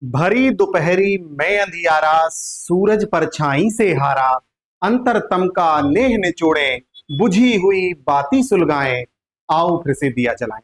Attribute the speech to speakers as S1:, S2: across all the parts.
S1: भरी दोपहरी में अंधियारा, सूरज परछाई से हारा, अंतरतम का नेह निचोड़े, बुझी हुई बाती सुलगाएं, आओ फिर से दिया जलाएं।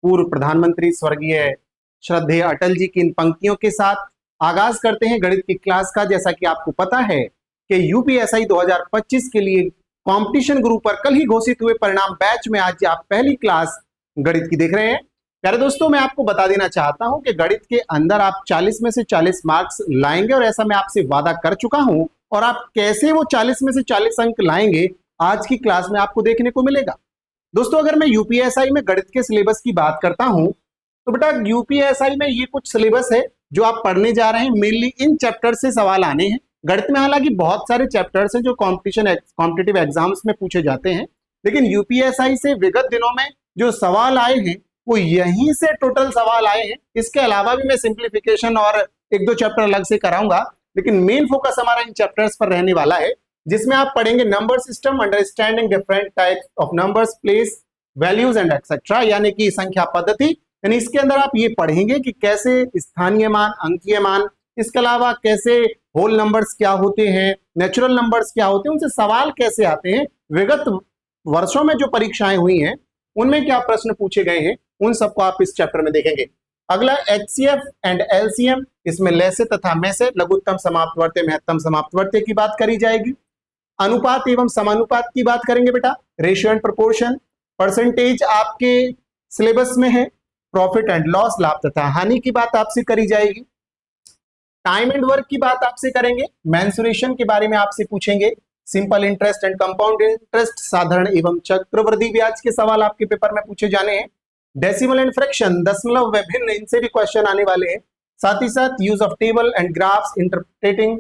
S1: पूर्व प्रधानमंत्री स्वर्गीय श्रद्धेय अटल जी की इन पंक्तियों के साथ आगाज करते हैं गणित की क्लास का। जैसा कि आपको पता है कि यूपीएससी 2025 के लिए कंपटीशन ग्रुप पर कल ही घोषित हुए परिणाम बैच में आज आप पहली क्लास गणित की देख रहे हैं। प्यारे दोस्तों, मैं आपको बता देना चाहता हूं कि गणित के अंदर आप 40 में से 40 मार्क्स लाएंगे और ऐसा मैं आपसे वादा कर चुका हूं। और आप कैसे वो 40 में से 40 अंक लाएंगे आज की क्लास में आपको देखने को मिलेगा। दोस्तों, अगर मैं यूपीएससी में गणित के सिलेबस की बात करता हूं तो बेटा यूपीएससी में ये कुछ सिलेबस है जो आप पढ़ने जा रहे हैं। मेनली इन चैप्टर से सवाल आने हैं। गणित में हालांकि बहुत सारे चैप्टर्स हैं जो कॉम्पिटिटिव एग्जाम्स में पूछे जाते हैं, लेकिन यूपीएससी से विगत दिनों में जो सवाल आए हैं वो यहीं से टोटल सवाल आए हैं। इसके अलावा भी मैं सिंप्लीफिकेशन और एक दो चैप्टर अलग से कराऊंगा, लेकिन मेन फोकस हमारा इन चैप्टर्स पर रहने वाला है, जिसमें आप पढ़ेंगे number system, understanding different types of numbers, place, values and etcetera, यानी कि संख्या पद्धति। यानी इसके अंदर आप ये पढ़ेंगे कि कैसे स्थानीय मान, अंकीय मान, इसके अलावा कैसे होल नंबर्स क्या होते हैं, नेचुरल नंबर्स क्या होते हैं, उनसे सवाल कैसे आते हैं, विगत वर्षों में जो परीक्षाएं हुई हैं उनमें क्या प्रश्न पूछे गए हैं, उन सबको आप इस चैप्टर में देखेंगे। अगला एचसीएफ एंड एलसीएम, इसमें लैसे तथा मैसे, लघुत्तम समाप्तवर्त्य, महत्तम समाप्तवर्त्य की बात करी जाएगी। अनुपात एवं समानुपात की बात करेंगे बेटा, रेशियो एंड प्रोपोर्शन। परसेंटेज आपके सिलेबस में है। प्रॉफिट एंड लॉस, लाभ तथा हानि की बात आपसे करी जाएगी। टाइम एंड वर्क की बात आपसे करेंगे। मेंसुरेशन के बारे में आपसे पूछेंगे। Simple interest and compound interest, साधारण एवं चक्रवृद्धि ब्याज के सवाल आपके पेपर में पूछे जाने हैं। डेसिमल एंड फ्रैक्शन, दशमलव व भिन्न, इनसे भी क्वेश्चन आने वाले हैं। साथ ही साथ use of table and graphs, interpreting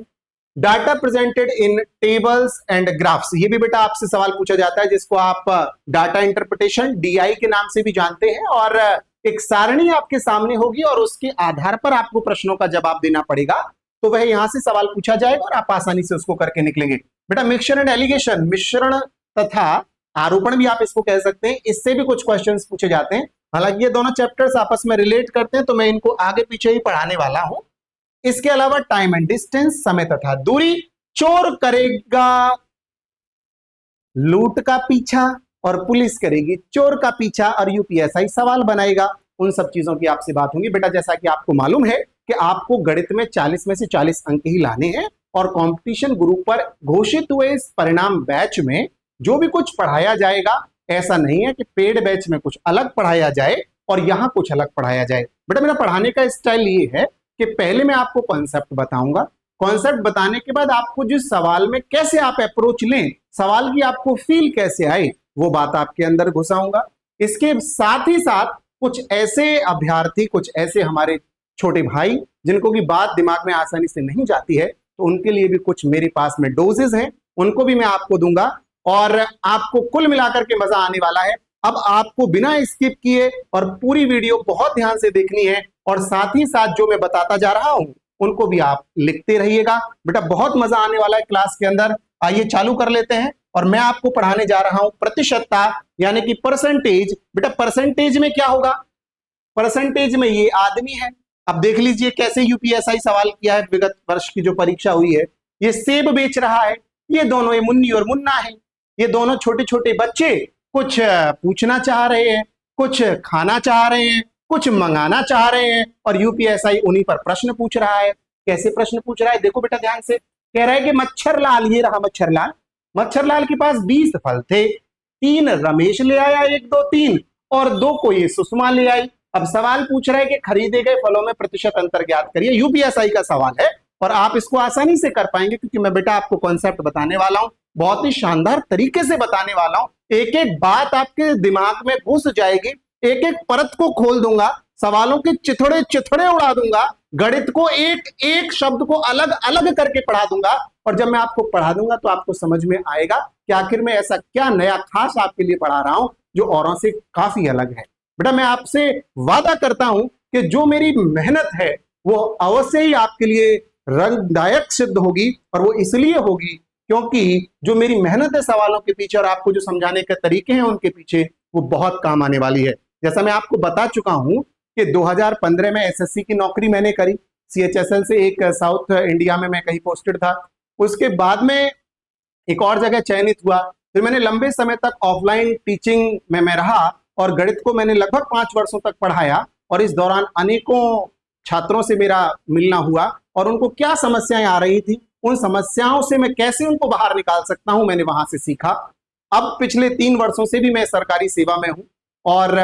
S1: data presented in tables and graphs, ये भी बेटा आपसे सवाल पूछा जाता है, जिसको आप डाटा इंटरप्रिटेशन डीआई के नाम से भी जानते हैं। और एक सारणी आपके सामने होगी और उसके आधार पर आपको प्रश्नों का जवाब देना पड़ेगा। तो वह यहां से सवाल पूछा जाएगा और आप आसानी से उसको करके निकलेंगे। बेटा मिक्सचर एंड एलिगेशन, मिश्रण तथा आरोपण भी आप इसको कह सकते हैं, इससे भी कुछ क्वेश्चंस पूछे जाते हैं। हालांकि ये दोनों चैप्टर्स आपस में रिलेट करते हैं तो मैं इनको आगे पीछे ही पढ़ाने वाला हूं। इसके अलावा टाइम एंड डिस्टेंस, समय तथा दूरी, चोर करेगा लूट का पीछा और पुलिस करेगी चोर का पीछा और यूपीएससी सवाल बनाएगा। उन सब चीजों की आपसे बात होगी। बेटा जैसा कि आपको मालूम है कि आपको गणित में 40 में से 40 अंक ही लाने हैं और कंपटीशन ग्रुप पर घोषित हुए इस परिणाम बैच में जो भी कुछ पढ़ाया जाएगा, ऐसा नहीं है कि पेड बैच में कुछ अलग पढ़ाया जाए और यहां कुछ अलग पढ़ाया जाए। बेटा मेरा पढ़ाने का स्टाइल ये है कि पहले मैं आपको कॉन्सेप्ट बताऊंगा। कॉन्सेप्ट बताने के बाद आपको जिस सवाल में कैसे आप अप्रोच लें, सवाल की आपको फील कैसे आए, वो बात आपके अंदर घुसाऊंगा। इसके साथ ही साथ कुछ ऐसे अभ्यर्थी, कुछ ऐसे हमारे छोटे भाई जिनको की बात दिमाग में आसानी से नहीं जाती है, तो उनके लिए भी कुछ मेरे पास में डोजेस हैं, उनको भी मैं आपको दूंगा और आपको कुल मिलाकर के मजा आने वाला है। अब आपको बिना स्किप किए और पूरी वीडियो बहुत ध्यान से देखनी है और साथ ही साथ जो मैं बताता जा रहा हूं उनको भी आप लिखते रहिएगा। बेटा बहुत मजा आने वाला है क्लास के अंदर। आइए चालू कर लेते हैं और मैं आपको पढ़ाने जा रहा हूं प्रतिशतता, यानी कि परसेंटेज। बेटा परसेंटेज में क्या होगा, परसेंटेज में ये आदमी है। अब देख लीजिए कैसे यूपीएससी सवाल किया है। विगत वर्ष की जो परीक्षा हुई है, ये सेब बेच रहा है, ये दोनों, ये मुन्नी और मुन्ना है, ये दोनों छोटे छोटे बच्चे कुछ पूछना चाह रहे हैं, कुछ खाना चाह रहे हैं, कुछ मंगाना चाह रहे हैं और यूपीएससी उन्हीं पर प्रश्न पूछ रहा है। कैसे प्रश्न पूछ रहा है देखो बेटा ध्यान से। कह रहा है कि मच्छरलाल, ये रहा मच्छरलाल, मच्छरलाल के पास 20 फल थे, 3 रमेश ले आया, 1 2 3 और 2 को ये सुषमा ले आई। अब सवाल पूछ रहा है कि खरीदे गए फलों में प्रतिशत अंतर ज्ञात करिए। यूपीएससी का सवाल है और आप इसको आसानी से कर पाएंगे क्योंकि मैं बेटा आपको कॉन्सेप्ट बताने वाला हूं, बहुत ही शानदार तरीके से बताने वाला हूं। एक एक बात आपके दिमाग में घुस जाएगी, एक एक परत को खोल दूंगा, सवालों के चिथड़े चिथड़े उड़ा दूंगा, गणित को एक एक शब्द को अलग अलग करके पढ़ा दूंगा और जब मैं आपको पढ़ा दूंगा तो आपको समझ में आएगा कि आखिर में ऐसा क्या नया खास आपके लिए पढ़ा रहा हूं जो औरों से काफी अलग है। बेटा मैं आपसे वादा करता हूं कि जो मेरी मेहनत है वो अवश्य ही आपके लिए रंगदायक सिद्ध होगी और वो इसलिए होगी क्योंकि जो मेरी मेहनत है सवालों के पीछे और आपको जो समझाने के तरीके हैं उनके पीछे, वो बहुत काम आने वाली है। जैसा मैं आपको बता चुका हूं कि 2015 में एसएससी की नौकरी मैंने करी, CHSL से एक साउथ इंडिया में मैं कहीं पोस्टेड था। उसके बाद में एक और जगह चयनित हुआ। फिर मैंने लंबे समय तक ऑफलाइन टीचिंग में मैं रहा और गणित को मैंने लगभग 5 वर्षों तक पढ़ाया और इस दौरान अनेकों छात्रों से मेरा मिलना हुआ और उनको क्या समस्याएं आ रही थी, उन समस्याओं से मैं कैसे उनको बाहर निकाल सकता हूं, मैंने वहां से सीखा। अब पिछले 3 वर्षों से भी मैं सरकारी सेवा में हूं और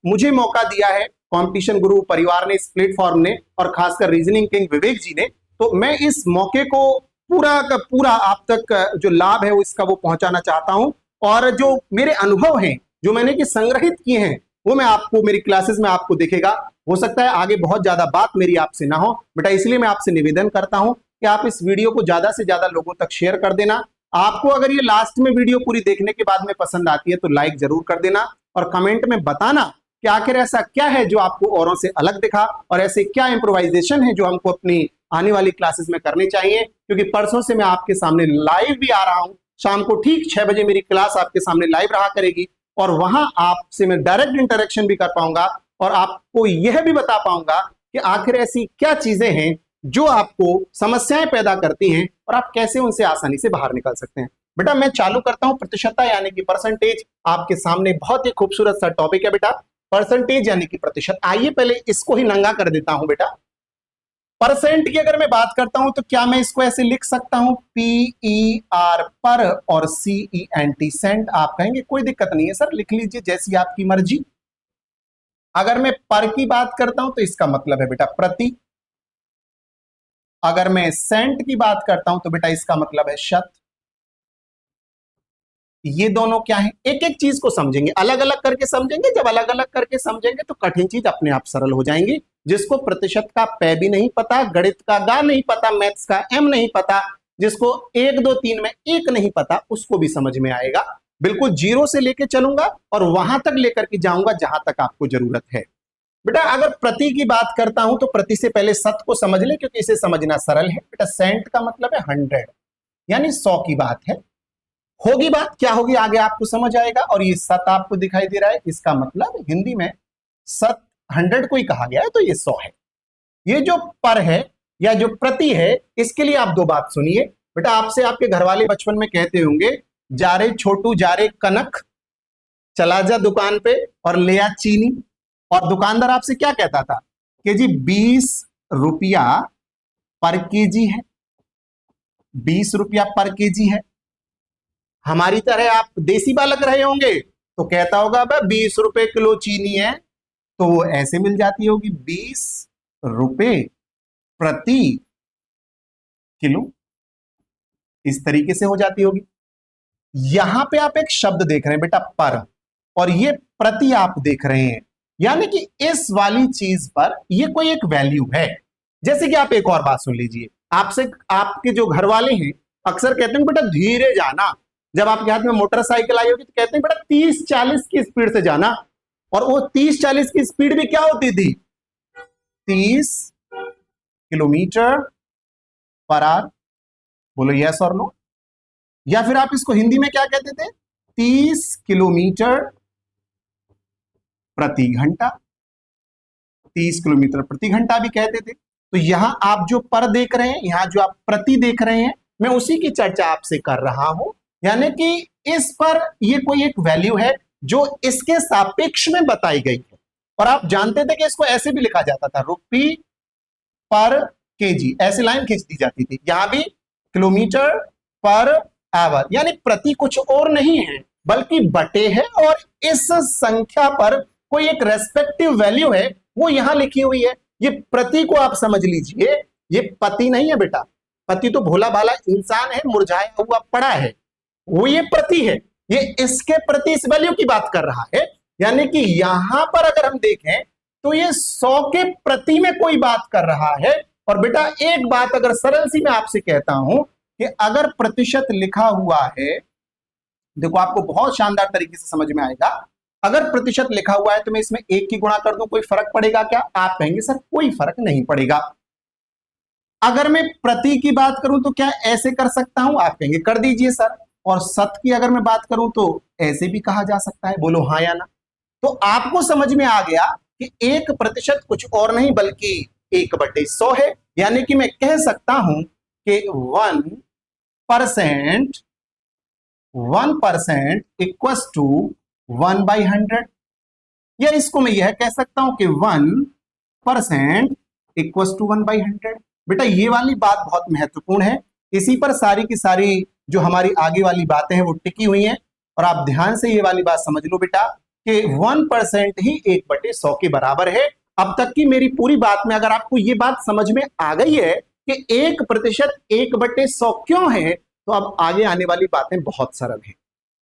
S1: मुझे मौका दिया है कंपटीशन गुरु परिवार ने, इस प्लेटफॉर्म ने और खासकर रीजनिंग किंग विवेक जी ने। तो मैं इस मौके को पूरा का पूरा आप तक जो लाभ है इसका वो पहुंचाना चाहता हूं और जो मेरे अनुभव हैं जो मैंने कि संग्रहित किए हैं वो मैं आपको मेरी क्लासेस में आपको दिखेगा। हो सकता है आगे बहुत ज्यादा बात मेरी आपसे ना हो बेटा, इसलिए मैं आपसे निवेदन करता हूं कि आप इस वीडियो को ज्यादा से ज्यादा लोगों तक शेयर कर देना। आपको अगर ये लास्ट में वीडियो पूरी देखने के बाद में पसंद आती है तो लाइक जरूर कर देना और कमेंट में बताना कि आखिर ऐसा क्या है जो आपको औरों से अलग दिखा और ऐसे क्या इम्प्रोवाइजेशन है जो हमको अपनी आने वाली क्लासेस में करनी चाहिए। क्योंकि परसों से मैं आपके सामने लाइव भी आ रहा हूं, शाम को ठीक 6 बजे मेरी क्लास आपके सामने लाइव रहा करेगी और वहां आपसे मैं डायरेक्ट इंटरेक्शन भी कर पाऊंगा और आपको यह भी बता पाऊंगा कि आखिर ऐसी क्या चीजें हैं जो आपको समस्याएं पैदा करती हैं और आप कैसे उनसे आसानी से बाहर निकल सकते हैं। बेटा मैं चालू करता हूं प्रतिशतता यानी कि परसेंटेज। आपके सामने बहुत ही खूबसूरत सा टॉपिक है बेटा, परसेंटेज यानी कि प्रतिशत। आइए पहले इसको ही नंगा कर देता हूं बेटा। परसेंट की अगर मैं बात करता हूं तो क्या मैं इसको ऐसे लिख सकता हूं PER पर और CENT सेंट। आप कहेंगे कोई दिक्कत नहीं है सर, लिख लीजिए जैसी आपकी मर्जी। अगर मैं पर की बात करता हूं तो इसका मतलब है बेटा प्रति। अगर मैं सेंट की बात करता हूं तो बेटा इसका मतलब है शत। ये दोनों क्या है, एक एक चीज को समझेंगे, अलग अलग करके समझेंगे। जब अलग अलग करके समझेंगे तो कठिन चीज अपने आप सरल हो जाएंगी। जिसको प्रतिशत का पै भी नहीं पता, गणित का गा नहीं पता, मैथ्स का एम नहीं पता, जिसको 1 2 3 में एक नहीं पता, उसको भी समझ में आएगा। बिल्कुल जीरो से लेके चलूंगा और वहां तक लेकर के जाऊंगा जहां तक आपको जरूरत है। बेटा अगर प्रति की बात करता हूं तो प्रति से पहले शत को समझ ले क्योंकि इसे समझना सरल है। बेटा सेंट का मतलब है 100 यानी 100 की बात है। होगी बात क्या होगी आगे आपको समझ आएगा। और ये शत आपको दिखाई दे रहा है, इसका मतलब हिंदी में शत 100 को ही कहा गया है तो ये 100 है। ये जो पर है या जो प्रति है इसके लिए आप 2 बात सुनिए। बेटा आपसे आपके घर वाले बचपन में कहते होंगे जा रे छोटू जा रे कनक, चला जा दुकान पे और ले आ चीनी। और दुकानदार आपसे क्या कहता था कि जी 20 रुपया पर केजी है, 20 रुपया पर केजी है। हमारी तरह आप देसी बालक रहे होंगे तो कहता होगा 20 रुपए किलो चीनी है, तो वो ऐसे मिल जाती होगी 20 रुपए प्रति किलो, इस तरीके से हो जाती होगी। यहां पे आप एक शब्द देख रहे हैं बेटा पर, और ये प्रति आप देख रहे हैं, यानी कि इस वाली चीज पर ये कोई एक वैल्यू है। जैसे कि आप एक और बात सुन लीजिए, आपसे आपके जो घर वाले हैं अक्सर कहते हैं बेटा धीरे जाना। जब आपके हाथ में मोटरसाइकिल आई होगी तो कहते हैं बेटा 30-40 की स्पीड से जाना। और वो 30-40 की स्पीड भी क्या होती थी, 30 किलोमीटर पर आवर। बोलो यस और नो। या फिर आप इसको हिंदी में क्या कहते थे, 30 किलोमीटर प्रति घंटा, 30 किलोमीटर प्रति घंटा भी कहते थे। तो यहां आप जो पर देख रहे हैं, यहां जो आप प्रति देख रहे हैं, मैं उसी की चर्चा आपसे कर रहा हूं। यानी कि इस पर ये कोई एक वैल्यू है जो इसके सापेक्ष में बताई गई है। और आप जानते थे कि इसको ऐसे भी लिखा जाता था, रुपी पर केजी, ऐसी लाइन खींच दी जाती थी। यहां भी किलोमीटर पर आवर, यानी प्रति कुछ और नहीं है बल्कि बटे है, और इस संख्या पर कोई एक रेस्पेक्टिव वैल्यू है वो यहां लिखी हुई है। ये प्रति को आप समझ लीजिए, ये पति नहीं है बेटा। पति तो भोला भाला इंसान है, मुरझाया हुआ पड़ा है, वो ये प्रति है। ये इसके प्रति इस वैल्यू की बात कर रहा है। यानी कि यहां पर अगर हम देखें तो ये 100 के प्रति में कोई बात कर रहा है। और बेटा एक बात अगर सरल सी मैं आपसे कहता हूं कि अगर प्रतिशत लिखा हुआ है, देखो आपको बहुत शानदार तरीके से समझ में आएगा। अगर प्रतिशत लिखा हुआ है तो मैं इसमें 1 की गुणा कर दूं, कोई फर्क पड़ेगा क्या? आप कहेंगे सर कोई फर्क नहीं पड़ेगा। अगर मैं प्रति की बात करूं तो क्या ऐसे कर सकता हूं? आप कहेंगे कर दीजिए सर। और शत की अगर मैं बात करूं तो ऐसे भी कहा जा सकता है। बोलो हाँ या ना। तो आपको समझ में आ गया कि 1% कुछ और नहीं बल्कि 1/100 है। यानी कि मैं कह सकता हूं कि 1% इक्वस टू 1/100, या इसको मैं यह कह सकता हूं कि 1% इक्वस टू 1/100। बेटा ये वाली बात बहुत महत्वपूर्ण है, इसी पर सारी की सारी जो हमारी आगे वाली बातें हैं वो टिकी हुई हैं। और आप ध्यान से ये वाली बात समझ लो बेटा कि 1% ही 1/100 के बराबर है। अब तक की मेरी पूरी बात में अगर आपको ये बात समझ में आ गई है कि 1% 1/100 क्यों है, तो अब आगे आने वाली बातें बहुत सरल है।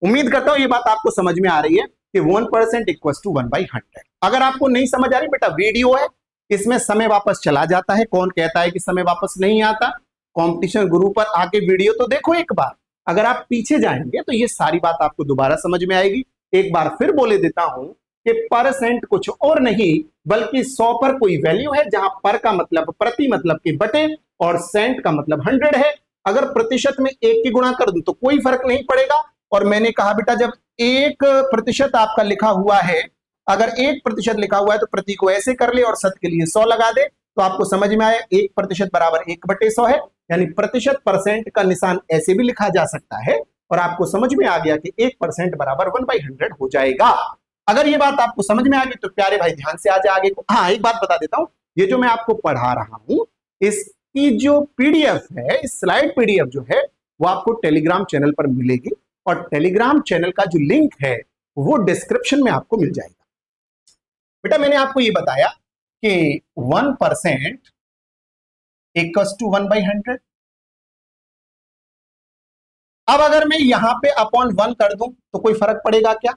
S1: उम्मीद करता हूं ये बात आपको समझ में आ रही है कि 1% इक्वल टू 1/100। अगर आपको नहीं समझ आ रही बेटा, वीडियो है, इसमें समय वापस चला जाता है। कौन कहता है कि समय वापस नहीं आता? कंपटीशन गुरु पर आके वीडियो तो देखो एक बार। अगर आप पीछे जाएंगे तो ये सारी बात आपको दोबारा समझ में आएगी। एक बार फिर बोले देता हूं कि परसेंट कुछ और नहीं बल्कि 100 पर कोई वैल्यू है, जहां पर का मतलब प्रति मतलब के बटे और सेंट का मतलब 100 है। अगर प्रतिशत में 1 की गुणा कर दूं तो कोई फर्क नहीं पड़ेगा। और मैंने कहा बेटा जब 1% आपका लिखा हुआ है, अगर 1% लिखा हुआ है तो प्रति को ऐसे कर ले और शत के लिए 100 लगा दे, तो आपको समझ में आया 1% बराबर 1/100 है। यानी प्रतिशत परसेंट का निशान ऐसे भी लिखा जा सकता है। और आपको समझ में आ गया कि 1% बराबर 1/100 हो जाएगा। अगर ये बात आपको समझ में आ गई तो प्यारे भाई ध्यान से आ जाए आगे को। हाँ, एक बात बता देता हूं, ये जो मैं आपको पढ़ा रहा हूं इसकी जो पीडीएफ है, स्लाइड पीडीएफ जो है वो आपको टेलीग्राम चैनल पर मिलेगी। और टेलीग्राम चैनल का जो लिंक है वो डिस्क्रिप्शन में आपको मिल जाएगा। बेटा मैंने आपको ये बताया कि 1% इक्वल्स टू 1/100। अब अगर मैं यहां पे अपॉन 1 कर दूं तो कोई फर्क पड़ेगा क्या?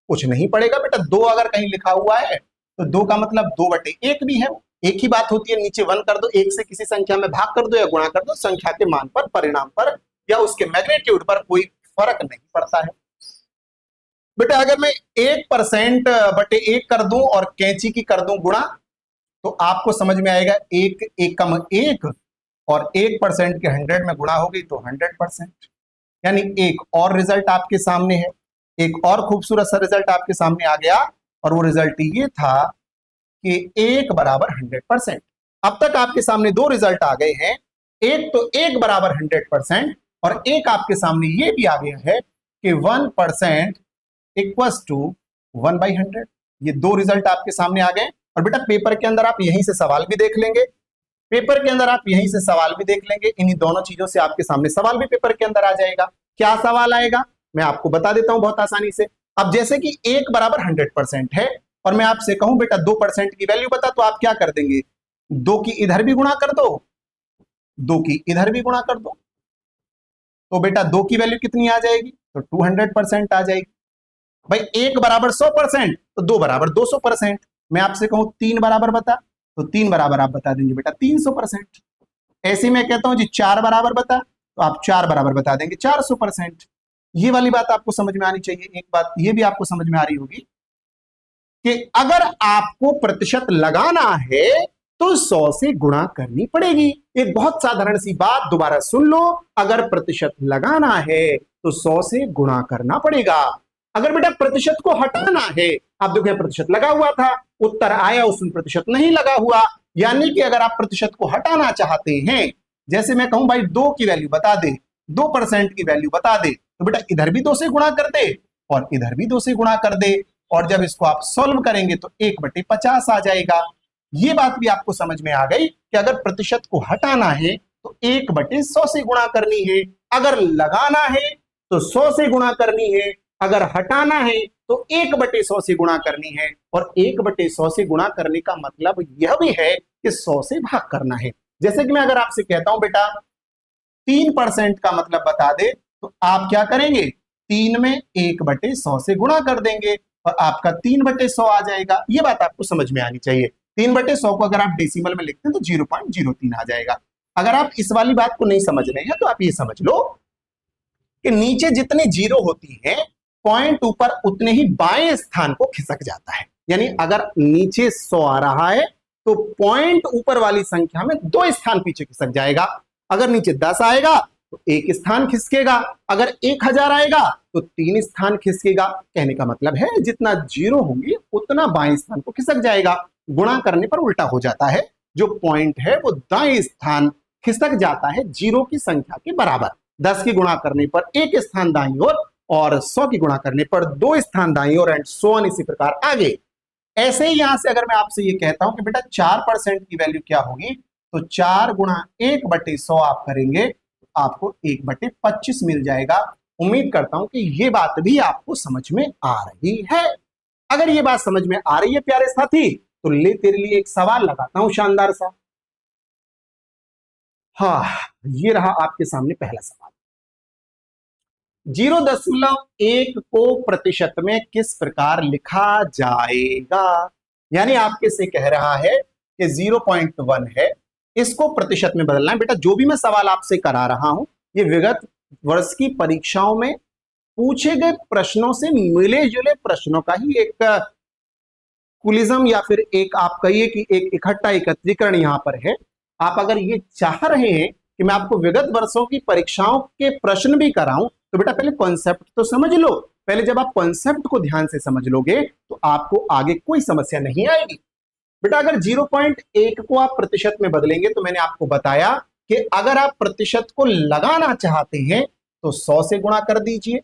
S1: कुछ नहीं पड़ेगा बेटा। 2 अगर कहीं लिखा हुआ है तो 2 का मतलब 2/1 भी है, एक ही बात होती है। नीचे 1 कर दो, 1 से किसी संख्या में भाग कर दो या गुणा कर दो, संख्या के मान पर, परिणाम पर या उसके मैग्नीट्यूड पर कोई फर्क नहीं पड़ता है। बेटा अगर मैं 1%/1 कर दूं और कैंची की कर दूं गुणा, तो आपको समझ में आएगा 1 1 कम 1 और 1% के 100 में गुणा हो गई तो 100%। यानी एक और रिजल्ट आपके सामने है, एक और खूबसूरत सा रिजल्ट आपके सामने आ गया। और वो रिजल्ट ये था कि 1 बराबर 100%। अब तक आपके सामने 2 रिजल्ट आ गए हैं, एक तो 1 बराबर 100% और एक आपके सामने ये भी आ गया है कि 1% इक्वल्स टू 1/100। ये 2 रिजल्ट आपके सामने आ गए। और बेटा पेपर के अंदर आप यहीं से सवाल भी देख लेंगे, पेपर के अंदर आप यहीं से सवाल भी देख लेंगे। इन्हीं दोनों चीजों से आपके सामने सवाल भी पेपर के अंदर आ जाएगा। क्या सवाल आएगा मैं आपको बता देता हूं बहुत आसानी से। अब जैसे कि 1 बराबर 100% है और मैं आपसे कहूं बेटा 2% की वैल्यू बता, तो आप क्या कर देंगे? 2 की इधर भी गुणा कर दो, 2 की इधर भी गुणा कर दो, तो बेटा 2 की वैल्यू कितनी आ जाएगी? तो 200% आ जाएगी। भाई 1 बराबर 100% तो 2 बराबर 200%। मैं आपसे कहूं 3 बराबर बता, तो 3 बराबर आप बता देंगे बेटा 300%। ऐसे मैं कहता हूं जी 4 बराबर बता, तो आप 4 बराबर बता देंगे 400%। ये वाली बात आपको समझ में आनी चाहिए। एक बात ये भी आपको समझ में आ रही होगी कि अगर आपको प्रतिशत लगाना है तो 100 से गुणा करनी पड़ेगी। एक बहुत साधारण सी बात दोबारा सुन लो, अगर प्रतिशत लगाना है तो 100 से गुणा करना पड़ेगा। अगर बेटा प्रतिशत को हटाना है, आप देखो प्रतिशत लगा हुआ था, उत्तर आया उसमें प्रतिशत नहीं लगा हुआ। यानी कि अगर आप प्रतिशत को हटाना चाहते हैं, जैसे मैं कहूं भाई 2 की वैल्यू बता दे, 2% की वैल्यू बता दे, तो बेटा इधर भी 2 से गुणा कर दे और इधर भी 2 से गुणा कर दे। और जब इसको आप सॉल्व करेंगे तो 1/50 आ जाएगा। ये बात भी आपको समझ में आ गई कि अगर प्रतिशत को हटाना है तो 1/100 से गुणा करनी है, अगर लगाना है तो 100 से गुणा करनी है, अगर हटाना है तो 1/100 से गुणा करनी है। और 1/100 से गुणा करने का मतलब यह भी है कि 100 से भाग करना है। जैसे कि मैं अगर आपसे कहता हूं बेटा 3% का मतलब बता दे, तो आप क्या करेंगे? 3 में 1/100 से गुणा कर देंगे और आपका 3/100 आ जाएगा। ये बात आपको समझ में आनी चाहिए। 3/100 को अगर आप डेसिमल में लिखते हैं तो 0.03 आ जाएगा। अगर आप इस वाली बात को नहीं समझ रहे हैं तो आप ये समझ लो कि नीचे जितने जीरो होती हैं, पॉइंट ऊपर उतने ही बाएं स्थान को खिसक जाता है। यानी अगर नीचे 100 आ रहा है तो पॉइंट ऊपर वाली संख्या में 2 स्थान पीछे खिसक जाएगा। अगर नीचे 10 आएगा तो 1 स्थान खिसकेगा, अगर 1000 आएगा तो 3 स्थान खिसकेगा। कहने का मतलब है जितना जीरो होंगे उतना बाएं स्थान को खिसक जाएगा। गुणा करने पर उल्टा हो जाता है। जो पॉइंट है वो दाएं स्थान खिसक जाता है 0 की संख्या के बराबर। 10 की गुणा करने पर 1 स्थान दाईं ओर और 100 की गुणा करने पर 2 स्थान दाईं ओर एंड सो ऑन, इसी प्रकार आगे। ऐसे ही यहां से अगर मैं आपसे ये कहता हूं कि बेटा 4% की वैल्यू क्या होगी, तो 4 गुणा 1/100 आप करेंगे तो आपको 1/25 मिल जाएगा। उम्मीद करता हूं कि ये बात भी आपको समझ में आ रही है। अगर ये बात समझ में आ रही है प्यारे साथी, तो ले तेरे लिए एक सवाल लगाता हूं शानदार सा। हाँ, ये रहा आपके सामने पहला सवाल। 0.1 को प्रतिशत में किस प्रकार लिखा जाएगा? यानी आपके से कह रहा है कि 0.1 है, इसको प्रतिशत में बदलना है। बेटा जो भी मैं सवाल आपसे करा रहा हूं, ये विगत वर्ष की परीक्षाओं में पूछे गए प्रश्नों से मिले जुले प्रश्नों का ही एक कुलिज्म या फिर एक आप कहिए कि एक इकट्ठा एकत्रीकरण यहां पर है। आप अगर ये चाह रहे हैं कि मैं आपको विगत वर्षों की परीक्षाओं के प्रश्न भी कराऊं, तो बेटा पहले कॉन्सेप्ट तो समझ लो। पहले जब आप कॉन्सेप्ट को ध्यान से समझ लोगे तो आपको आगे कोई समस्या नहीं आएगी। बेटा अगर 0.1 को आप प्रतिशत में बदलेंगे, तो मैंने आपको बताया कि अगर आप प्रतिशत को लगाना चाहते हैं तो 100 से गुणा कर दीजिए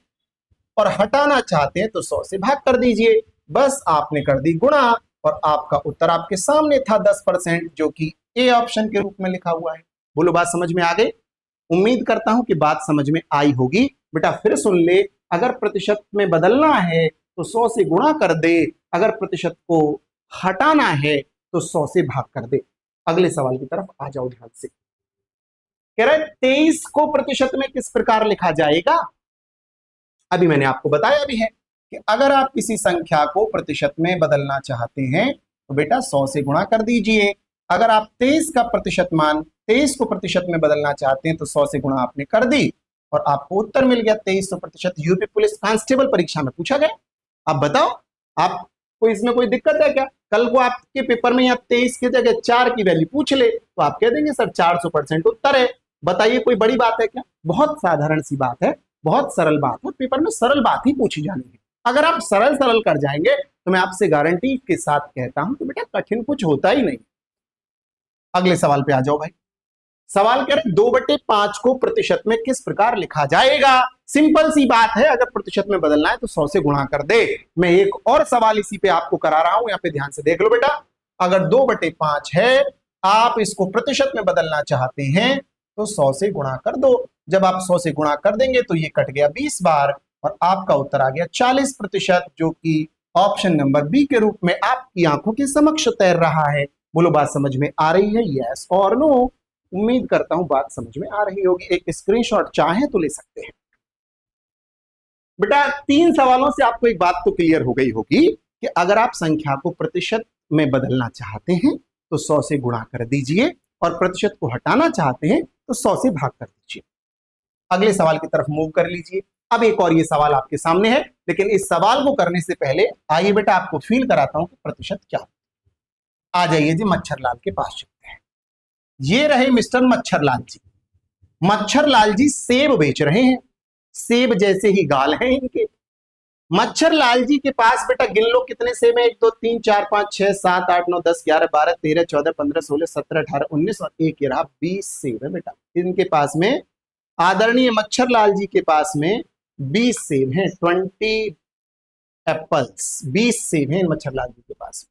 S1: और हटाना चाहते हैं तो 100 से भाग कर दीजिए। बस आपने कर दी गुणा और आपका उत्तर आपके सामने था 10%, जो कि ए ऑप्शन के रूप में लिखा हुआ है। बोलो बात समझ में आ गई? उम्मीद करता हूं कि बात समझ में आई होगी। बेटा फिर सुन ले, अगर प्रतिशत में बदलना है तो 100 से गुणा कर दे, अगर प्रतिशत को हटाना है तो 100 से भाग कर दे। अगले सवाल की तरफ आ जाओ ध्यान से। कह रहा है 23 को प्रतिशत में किस प्रकार लिखा जाएगा? अभी मैंने आपको बताया भी है कि अगर आप किसी संख्या को प्रतिशत में बदलना चाहते हैं तो बेटा 100 से गुणा कर दीजिए। अगर आप 23 का प्रतिशत मान 23 को प्रतिशत में बदलना चाहते हैं तो 100 से गुणा आपने कर दी और आपको उत्तर मिल गया 2300%। यूपी पुलिस कांस्टेबल परीक्षा में पूछा गया। अब बताओ आपको इसमें कोई दिक्कत है क्या? कल को आपके पेपर में यहाँ 23 की जगह 4 की वैल्यू पूछ ले तो आप कह देंगे सर 400% उत्तर है। बताइए कोई बड़ी बात है क्या? बहुत साधारण सी बात है, बहुत सरल बात है। पेपर में सरल बात ही पूछी जानी है। अगर आप सरल सरल कर जाएंगे तो मैं आपसे गारंटी के साथ कहता हूं कि बेटा कठिन कुछ होता ही नहीं। अगले सवाल पे आ जाओ भाई। सवाल कह रहे 2/5 को प्रतिशत में किस प्रकार लिखा जाएगा? सिंपल सी बात है, अगर प्रतिशत में बदलना है तो 100 से गुणा कर दे। मैं एक और सवाल इसी पे आपको करा रहा हूं, यहां पे ध्यान से देख लो बेटा। अगर 2/5 है, आप इसको प्रतिशत में बदलना चाहते हैं तो 100 से गुणा कर दो। जब आप 100 से गुणा कर देंगे तो ये कट गया 20 बार और आपका उत्तर आ गया 40%, जो कि ऑप्शन नंबर बी के रूप में आपकी आंखों के समक्ष तैर रहा है। बोलो बात समझ में आ रही है? यस और नो? उम्मीद करता हूं बात समझ में आ रही होगी। एक स्क्रीनशॉट चाहे तो ले सकते हैं। बेटा 3 सवालों से आपको एक बात तो क्लियर हो गई होगी कि अगर आप संख्या को प्रतिशत में बदलना चाहते हैं तो 100 से गुणा कर दीजिए और प्रतिशत को हटाना चाहते हैं तो 100 से भाग कर दीजिए। अगले सवाल की तरफ मूव कर लीजिए। अब एक और ये सवाल आपके सामने है, लेकिन इस सवाल को करने से पहले आइए बेटा आपको फील कराता हूं कि प्रतिशत क्या। आ जाइए जी मच्छरलाल के पास चलते हैं। ये रहे मिस्टर मच्छरलाल जी। मच्छरलाल जी सेब बेच रहे हैं। सेब जैसे ही गाल हैं इनके। मच्छरलाल जी के पास बेटा गिन लो कितने सेब हैं? 1 2 3 4 5 6 7 8 9 10 11 12 13 14 15 16 17 18 19 और एक ये रहा 20 सेब है बेटा इनके पास में। आदरणीय मच्छरलाल जी के पास में 20 सेब हैं, 20 एप्पल्स, 20 सेब हैं मच्छरलाल जी के पास,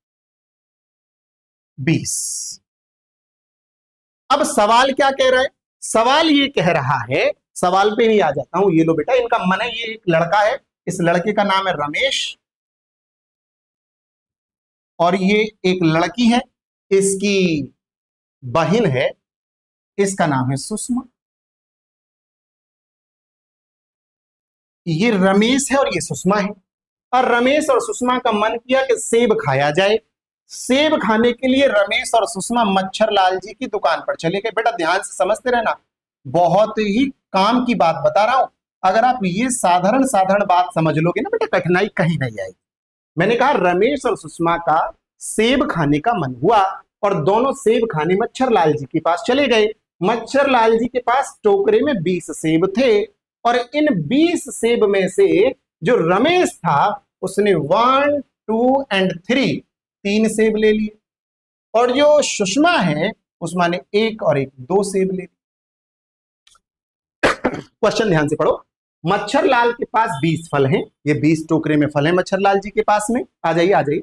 S1: 20। अब सवाल क्या कह रहा है? सवाल ये कह रहा है, सवाल पे ही आ जाता हूं। ये लो बेटा इनका मन है, ये एक लड़का है, इस लड़के का नाम है रमेश और ये एक लड़की है, इसकी बहन है, इसका नाम है सुषमा। ये रमेश है और ये सुषमा है। और रमेश और सुषमा का मन किया कि सेब खाया जाए। सेब खाने के लिए रमेश और सुषमा मच्छरलाल जी की दुकान पर चले गए। बेटा ध्यान से समझते रहना, बहुत ही काम की बात बता रहा हूं। अगर आप ये साधारण साधारण बात समझ लोगे ना बेटा, कठिनाई कहीं नहीं आएगी। मैंने कहा रमेश और सुषमा का सेब खाने का मन हुआ और दोनों सेब खाने मच्छरलाल जी के पास चले गए। मच्छरलाल जी के पास टोकरे में 20 सेब थे और इन 20 सेब में से जो रमेश था उसने 1 2 और 3 सेब ले लिए और जो सुषमा है सुषमा ने एक और एक दो सेब ले। क्वेश्चन ध्यान से पढ़ो। मच्छरलाल के पास 20 फल हैं, ये 20 टोकरे में फल हैं मच्छरलाल जी के पास में। आ जाइए आ जाइए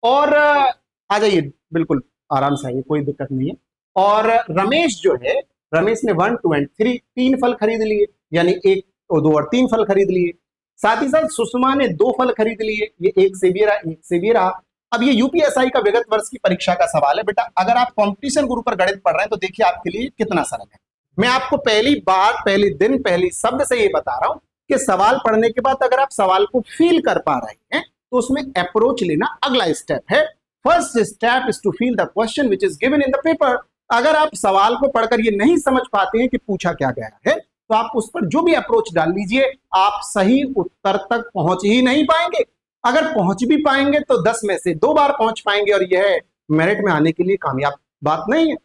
S1: और आ जाइए, बिल्कुल आराम से आइए, कोई दिक्कत नहीं है। और रमेश जो है, रमेश ने 1 2 एंड 3 तीन फल खरीद लिए, यानी एक और दो और तीन फल खरीद लिए। साथ ही साथ सुषमा ने 2 फल खरीद लिए, ये एक से भी रहा एक से भी रहा। अब ये यूपीएसआई का विगत वर्ष की परीक्षा का सवाल है बेटा। अगर आप कंपटीशन गुरु पर गणित पढ़ रहे हैं तो देखिए आपके लिए कितना सरल है। मैं आपको पहली बार पहले दिन पहली शब्द से ये बता रहा हूं कि सवाल पढ़ने के बाद अगर आप सवाल को फील कर पा रहे हैं तो उसमें अप्रोच लेना अगला स्टेप है। First step is to feel the question which is given in the paper. अगर आप सवाल को पढ़कर ये नहीं समझ पाते हैं कि पूछा क्या गया है तो आप उस पर जो भी अप्रोच डाल लीजिए, आप सही उत्तर तक पहुंच ही नहीं पाएंगे। अगर पहुंच भी पाएंगे तो 10 में से 2 बार पहुंच पाएंगे, और यह मेरिट में आने के लिए कामयाब बात नहीं है।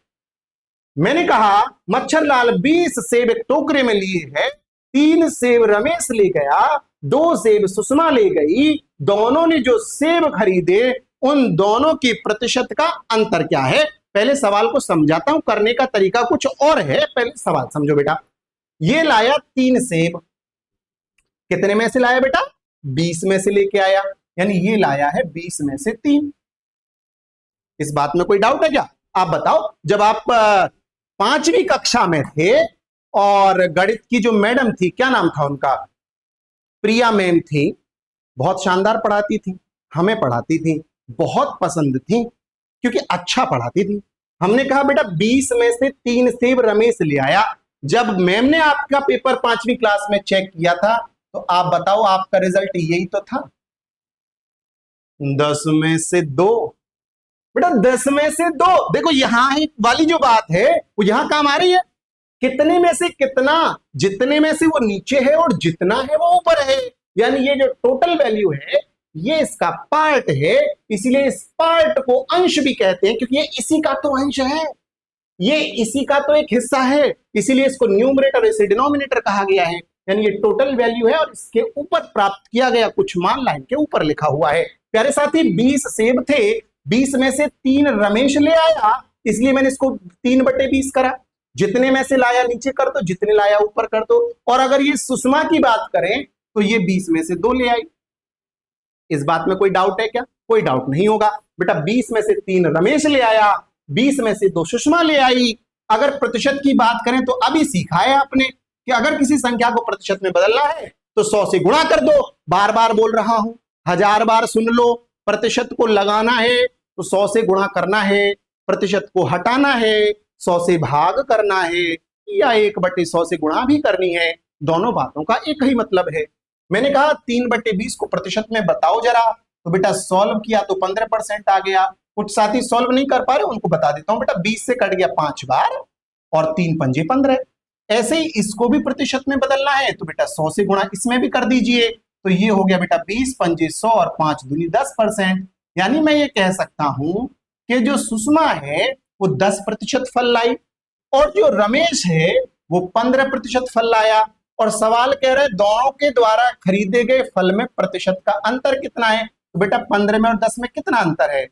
S1: मैंने कहा मच्छरलाल 20 सेब एक टोकरे में लिए है, 3 सेब रमेश ले गया, 2 सेब सुषमा ले गई। दोनों ने जो सेब खरीदे उन दोनों के प्रतिशत का अंतर क्या है। पहले सवाल को समझाता हूं, करने का तरीका कुछ और है, पहले सवाल समझो बेटा। ये लाया 3 सेब, कितने में से लाया बेटा? 20 में से लेके आया, यानी ये लाया है 20 में से 3। इस बात में कोई डाउट है क्या? आप बताओ। जब आप 5वीं कक्षा में थे और गणित की जो मैडम थी, क्या नाम था उनका, प्रिया मैम थी, बहुत शानदार पढ़ाती थी, हमें पढ़ाती थी, बहुत पसंद थी क्योंकि अच्छा पढ़ाती थी। हमने कहा बेटा 20 में से 3 सेब रमेश ले आया। जब मैम ने आपका पेपर 5वीं क्लास में चेक किया था तो आप बताओ आपका रिजल्ट यही तो था, 10 में से 2। बेटा 10 में से 2, देखो यहां ही वाली जो बात है वो यहां काम आ रही है। कितने में से कितना, जितने में से वो नीचे है और जितना है वो ऊपर है, यानी ये जो टोटल वैल्यू है ये इसका पार्ट है, इसीलिए इस पार्ट को अंश भी कहते हैं क्योंकि ये इसी का तो अंश है, ये इसी का तो एक हिस्सा है, इसीलिए इसको न्यूमरेटर इसे डिनोमिनेटर कहा गया है। यानी ये टोटल वैल्यू है और इसके ऊपर प्राप्त किया गया कुछ मान लाइन के ऊपर लिखा हुआ है। प्यारे साथी 20 सेब थे, 20 में से 3 रमेश ले आया, इसलिए मैंने इसको 3/20 करा। जितने में से लाया नीचे कर दो, जितने लाया ऊपर कर दो। और अगर ये सुषमा की बात करें तो ये 20 में से 2 ले आई। इस बात में कोई डाउट है क्या? कोई डाउट नहीं होगा बेटा। 20 में से 3 रमेश ले आया, 20 में से 2 सुषमा ले आई। अगर प्रतिशत की बात करें तो अभी सीखा है आपने कि अगर किसी संख्या को प्रतिशत में बदलना है तो 100 से गुणा कर दो। बार बार बोल रहा हूं, 1000 बार सुन लो। प्रतिशत को लगाना है तो 100 से गुणा करना है, प्रतिशत को हटाना है 100 से भाग करना है, या 1/100 से गुणा भी करनी है। दोनों बातों का एक ही मतलब है। मैंने कहा 3/20 को प्रतिशत में बताओ जरा, तो बेटा सॉल्व किया तो 15% आ गया। कुछ साथी सॉल्व नहीं कर पा रहे, उनको बता देता हूं बेटा। 20 से कट गया 5 बार और 3 पंजे 15। ऐसे ही इसको भी प्रतिशत में बदलना है तो बेटा 100 से गुणा इसमें भी कर दीजिए, तो ये हो गया बेटा 20 पंजे 100 और 5 दूनी 10%। यानी मैं ये कह सकता हूं कि जो सुषमा है वो 10% फल लाई और जो रमेश है वो 15% फल लाया। और सवाल कह रहे दोनों के द्वारा खरीदे गए फल में प्रतिशत का अंतर कितना है, तो बेटा 15 में और 10 में कितना अंतर है?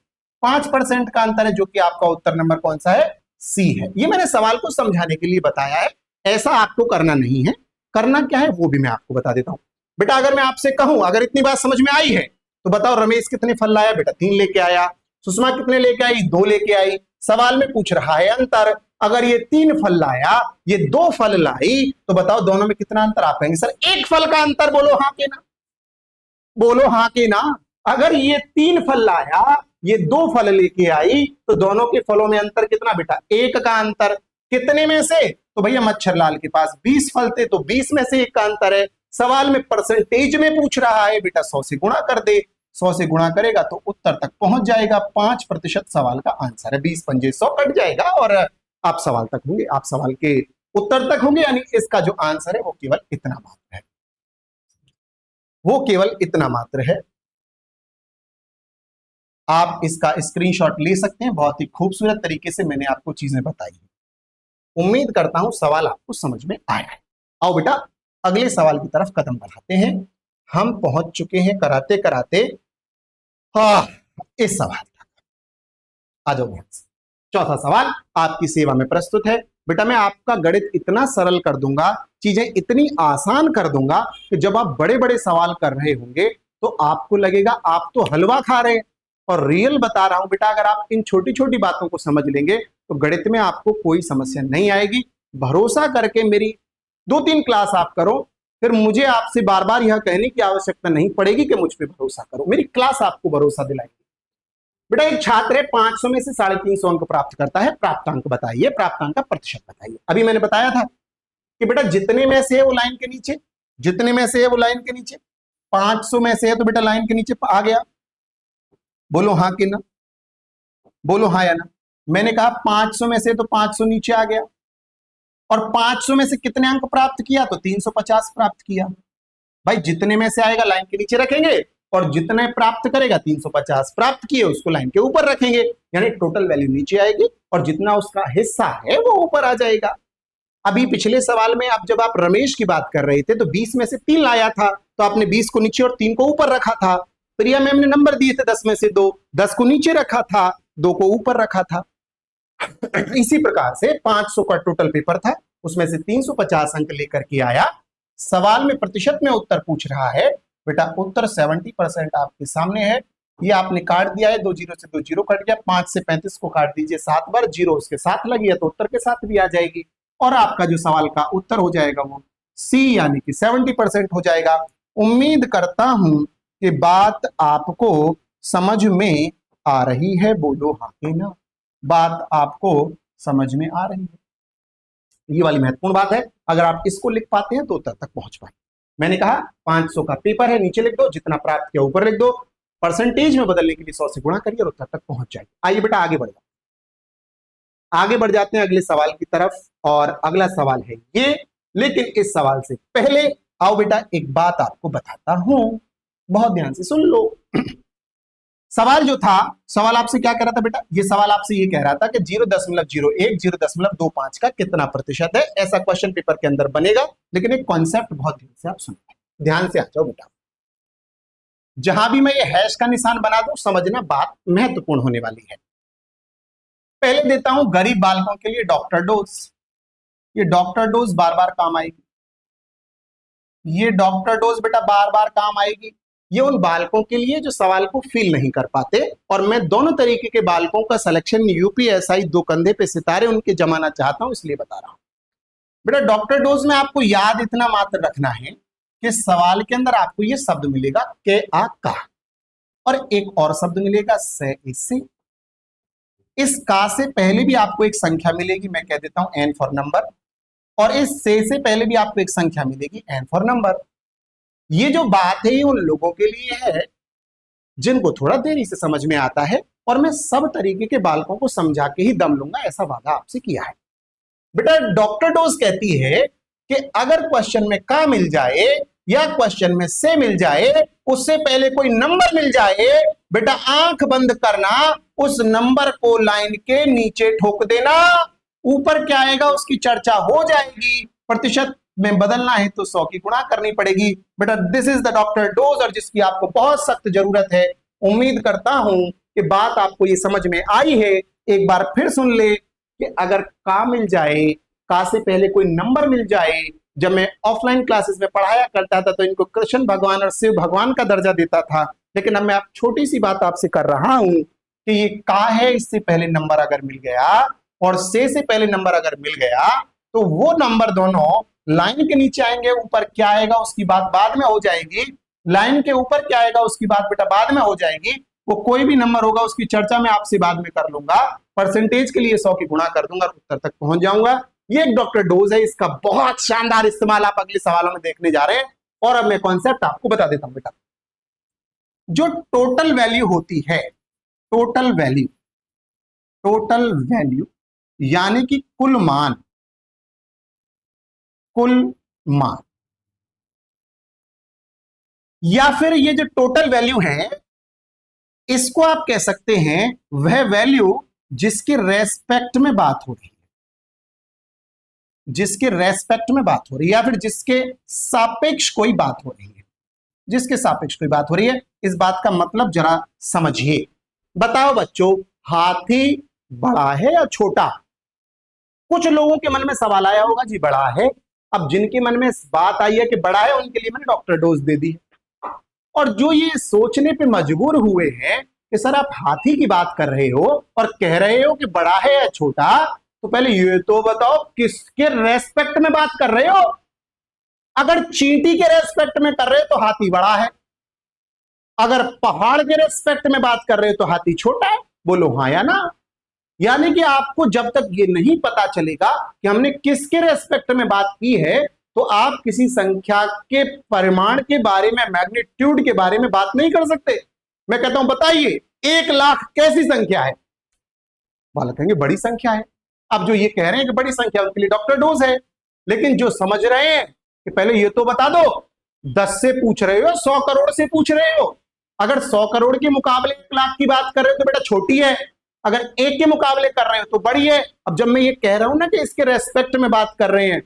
S1: 5% का अंतर है, जो कि आपका उत्तर नंबर कौन सा है? सी है। ये मैंने सवाल को समझाने के लिए बताया है, ऐसा आपको करना नहीं है। करना क्या है वो भी मैं आपको बता देता हूं बेटा। अगर मैं आपसे कहूं, अगर इतनी बात समझ में आई है तो बताओ रमेश कितने फल लाया? बेटा 3 लेके आया। सुषमा कितने लेके आई? 2 लेके आई। सवाल में पूछ रहा है अंतर। अगर ये 3 फल लाया, ये 2 फल लाई, तो बताओ दोनों में कितना अंतर? आप कहेंगे सर 1 फल का अंतर। बोलो हाँ के ना, बोलो हाँ के ना। अगर ये 3 फल लाया, ये 2 फल लेके आई, तो दोनों के फलों में अंतर कितना बेटा? 1 का अंतर। कितने में से? तो भैया मच्छरलाल के पास 20 फल थे तो 20 में से 1 का अंतर है। सवाल में परसेंटेज में पूछ रहा है बेटा, 100 से गुणा कर दे। 100 से गुणा करेगा तो उत्तर तक पहुंच जाएगा। 5% सवाल का आंसर है। 20 पंजे 100 कट जाएगा और आप सवाल तक होंगे, आप सवाल के उत्तर तक होंगे। यानी इसका जो आंसर है वो केवल इतना मात्र है, वो केवल इतना मात्र है। आप इसका स्क्रीनशॉट ले सकते हैं। बहुत ही खूबसूरत तरीके से मैंने आपको चीजें बताई है। उम्मीद करता हूं सवाल आपको समझ में आया है। आओ बेटा अगले सवाल की तरफ कदम बढ़ाते हैं। हम पहुंच चुके हैं कराते कराते इस सवाल तक। आ जाओ ध्यान से। चौथा सवाल आपकी सेवा में प्रस्तुत है। बेटा मैं आपका गणित इतना सरल कर दूंगा, चीजें इतनी आसान कर दूंगा कि जब आप बड़े बड़े सवाल कर रहे होंगे तो आपको लगेगा आप तो हलवा खा रहे हैं। और रियल बता रहा हूं बेटा, अगर आप इन छोटी छोटी बातों को समझ लेंगे तो गणित में आपको कोई समस्या नहीं आएगी। भरोसा करके मेरी 2-3 क्लास आप करो, फिर मुझे आपसे बार बार यह कहने की आवश्यकता नहीं पड़ेगी कि मुझ पर भरोसा करो, मेरी क्लास आपको भरोसा दिलाएगी। बेटा एक छात्र है 500 में से 350 अंक प्राप्त करता है, प्राप्तांक बताइए, प्राप्तांक का प्रतिशत बताइए। अभी मैंने बताया था कि बेटा जितने में से है वो लाइन के नीचे, जितने में से है वो लाइन के नीचे। 500 में से है तो बेटा लाइन के नीचे आ गया। बोलो हाँ कि ना, बोलो हाँ या ना। मैंने कहा 500 में से तो 500 नीचे आ गया। और 500 में से कितने अंक प्राप्त किया, तो 350 प्राप्त किया। भाई जितने में से आएगा लाइन के नीचे रखेंगे और जितने प्राप्त करेगा 350 प्राप्त किए उसको लाइन के ऊपर रखेंगे, यानी टोटल वैल्यू नीचे आएगी और जितना उसका हिस्सा है वो ऊपर आ जाएगा। अभी पिछले सवाल में आप जब आप रमेश की बात कर रहे थे तो 20 में से 3 लाया था, तो आपने 20 को नीचे और 3 को ऊपर रखा था। प्रिया मैम ने नंबर दिए थे 10 में से 2, 10 को नीचे रखा था, 2 को ऊपर रखा था। इसी प्रकार से 500 का टोटल पेपर था, उसमें से 350 अंक लेकर के आया। सवाल में प्रतिशत में उत्तर पूछ रहा है, बेटा उत्तर 70% आपके सामने है। ये आपने काट दिया है, 2 जीरो से 2 जीरो कट गया, 5 से 35 को काट दीजिए 7 बार, जीरो उसके साथ लगी है तो उत्तर के साथ भी आ जाएगी और आपका जो सवाल का उत्तर हो जाएगा वो सी यानी कि 70% हो जाएगा। उम्मीद करता हूं कि बात आपको समझ में आ रही है, बोलो हाँ कि ना। बात आपको समझ में आ रही है, ये वाली महत्वपूर्ण बात है। अगर आप इसको लिख पाते हैं तो उत्तर तक पहुंच पाए। मैंने कहा 500 का पेपर है, नीचे लिख दो, जितना प्राप्त किया ऊपर लिख दो, परसेंटेज में बदलने के लिए 100 से गुणा करिए और उत्तर तक पहुंच जाएगी। आइए बेटा आगे बढ़ जाते हैं अगले सवाल की तरफ। और अगला सवाल है ये, लेकिन इस सवाल से पहले आओ बेटा एक बात आपको बताता हूं, बहुत ध्यान से सुन लो। सवाल जो था, सवाल आपसे क्या कह रहा था बेटा, ये सवाल आपसे ये कह रहा था कि 0.01 0.25 का कितना प्रतिशत है, ऐसा क्वेश्चन पेपर के अंदर बनेगा। लेकिन एक कॉन्सेप्ट बहुत ध्यान से आप सुनिए, ध्यान से आ जाओ बेटा। जहां भी मैं ये हैश का निशान बना दूं समझना बात महत्वपूर्ण होने वाली है। पहले देता हूं गरीब बालकों के लिए डॉक्टर डोज। ये डॉक्टर डोज बार बार काम आएगी, ये डॉक्टर डोज बेटा बार बार काम आएगी। ये उन बालकों के लिए जो सवाल को फील नहीं कर पाते, और मैं दोनों तरीके के बालकों का सिलेक्शन यूपीएसआई 2 कंधे पे सितारे उनके जमाना चाहता हूं, इसलिए बता रहा हूं। बेटा डॉक्टर डोज में आपको याद इतना मात्र रखना है कि सवाल के अंदर आपको ये शब्द मिलेगा के आ का, और एक और शब्द मिलेगा से इससे। इस का से पहले भी आपको एक संख्या मिलेगी, मैं कह देता हूं एन फॉर नंबर, और इस से पहले भी आपको एक संख्या मिलेगी एन फॉर नंबर। ये जो बात है ये उन लोगों के लिए है जिनको थोड़ा देरी से समझ में आता है, और मैं सब तरीके के बालकों को समझा के ही दम लूंगा, ऐसा वादा आपसे किया है। बेटा डॉक्टर डोज कहती है कि अगर क्वेश्चन में का मिल जाए या क्वेश्चन में से मिल जाए, उससे पहले कोई नंबर मिल जाए, बेटा आंख बंद करना, उस नंबर को लाइन के नीचे ठोक देना, ऊपर क्या आएगा उसकी चर्चा हो जाएगी, प्रतिशत में बदलना है तो 100 की गुणा करनी पड़ेगी। बेटा this is the doctor dose, और जिसकी आपको बहुत सख्त जरूरत है। उम्मीद करता हूं कि बात आपको ये समझ में आई है। एक बार फिर सुन ले कि अगर का मिल जाए, का से पहले कोई नंबर मिल जाए, जब मैं ऑफलाइन क्लासेस में पढ़ाया करता था तो इनको कृष्ण भगवान और शिव भगवान का दर्जा देता था, लेकिन अब मैं आप छोटी सी बात आपसे कर रहा हूं कि ये का है, इससे पहले नंबर अगर मिल गया और से पहले नंबर अगर मिल गया तो वो नंबर दोनों लाइन के नीचे आएंगे, ऊपर क्या आएगा उसकी बात बाद में हो जाएगी, लाइन के ऊपर क्या आएगा उसकी बात बेटा बाद में हो जाएगी। वो कोई भी नंबर होगा उसकी चर्चा मैं आपसे बाद में कर लूंगा, परसेंटेज के लिए 100 की गुणा कर दूंगा, उत्तर तक पहुंच जाऊंगा। ये एक डॉक्टर डोज है, इसका बहुत शानदार इस्तेमाल आप अगले सवालों में देखने जा रहे हैं। और अब मैं कॉन्सेप्ट आपको बता देता हूं बेटा। जो टोटल वैल्यू होती है, टोटल वैल्यू यानी कि कुल मान, या फिर ये जो टोटल वैल्यू है इसको आप कह सकते हैं वह वैल्यू जिसके रेस्पेक्ट में बात हो रही है, जिसके रेस्पेक्ट में बात हो रही है, या फिर जिसके सापेक्ष कोई बात हो रही है, जिसके सापेक्ष कोई बात हो रही है। इस बात का मतलब जरा समझिए। बताओ बच्चों, हाथी बड़ा है या छोटा? कुछ लोगों के मन में सवाल आया होगा जी बड़ा है। अब जिनके मन में बात आई है कि बड़ा है, उनके लिए मैंने डॉक्टर डोज दे दी है। और जो ये सोचने पे मजबूर हुए हैं कि सर आप हाथी की बात कर रहे हो और कह रहे हो कि बड़ा है या छोटा, तो पहले ये तो बताओ किसके रेस्पेक्ट में बात कर रहे हो? अगर चींटी के रेस्पेक्ट में कर रहे हो तो हाथी बड़ा है, अगर पहाड़ के रेस्पेक्ट में बात कर रहे हो तो हाथी छोटा है। बोलो हाँ या ना? यानी कि आपको जब तक ये नहीं पता चलेगा कि हमने किसके रेस्पेक्ट में बात की है, तो आप किसी संख्या के परिमाण के बारे में, मैग्नीट्यूड के बारे में बात नहीं कर सकते। मैं कहता हूं बताइए 1,00,000 कैसी संख्या है? बालक कहेंगे बड़ी संख्या है। अब जो ये कह रहे हैं कि बड़ी संख्या, उनके लिए डॉक्टर डोज है। लेकिन जो समझ रहे हैं कि पहले ये तो बता दो 10 से पूछ रहे हो 100 करोड़ से पूछ रहे हो? अगर 100 करोड़ के मुकाबले 1,00,000 की बात कर रहे हो तो बेटा छोटी है, अगर 1 के मुकाबले कर रहे हो तो बड़ी है। अब जब मैं ये कह रहा हूं ना कि इसके रेस्पेक्ट में बात कर रहे हैं,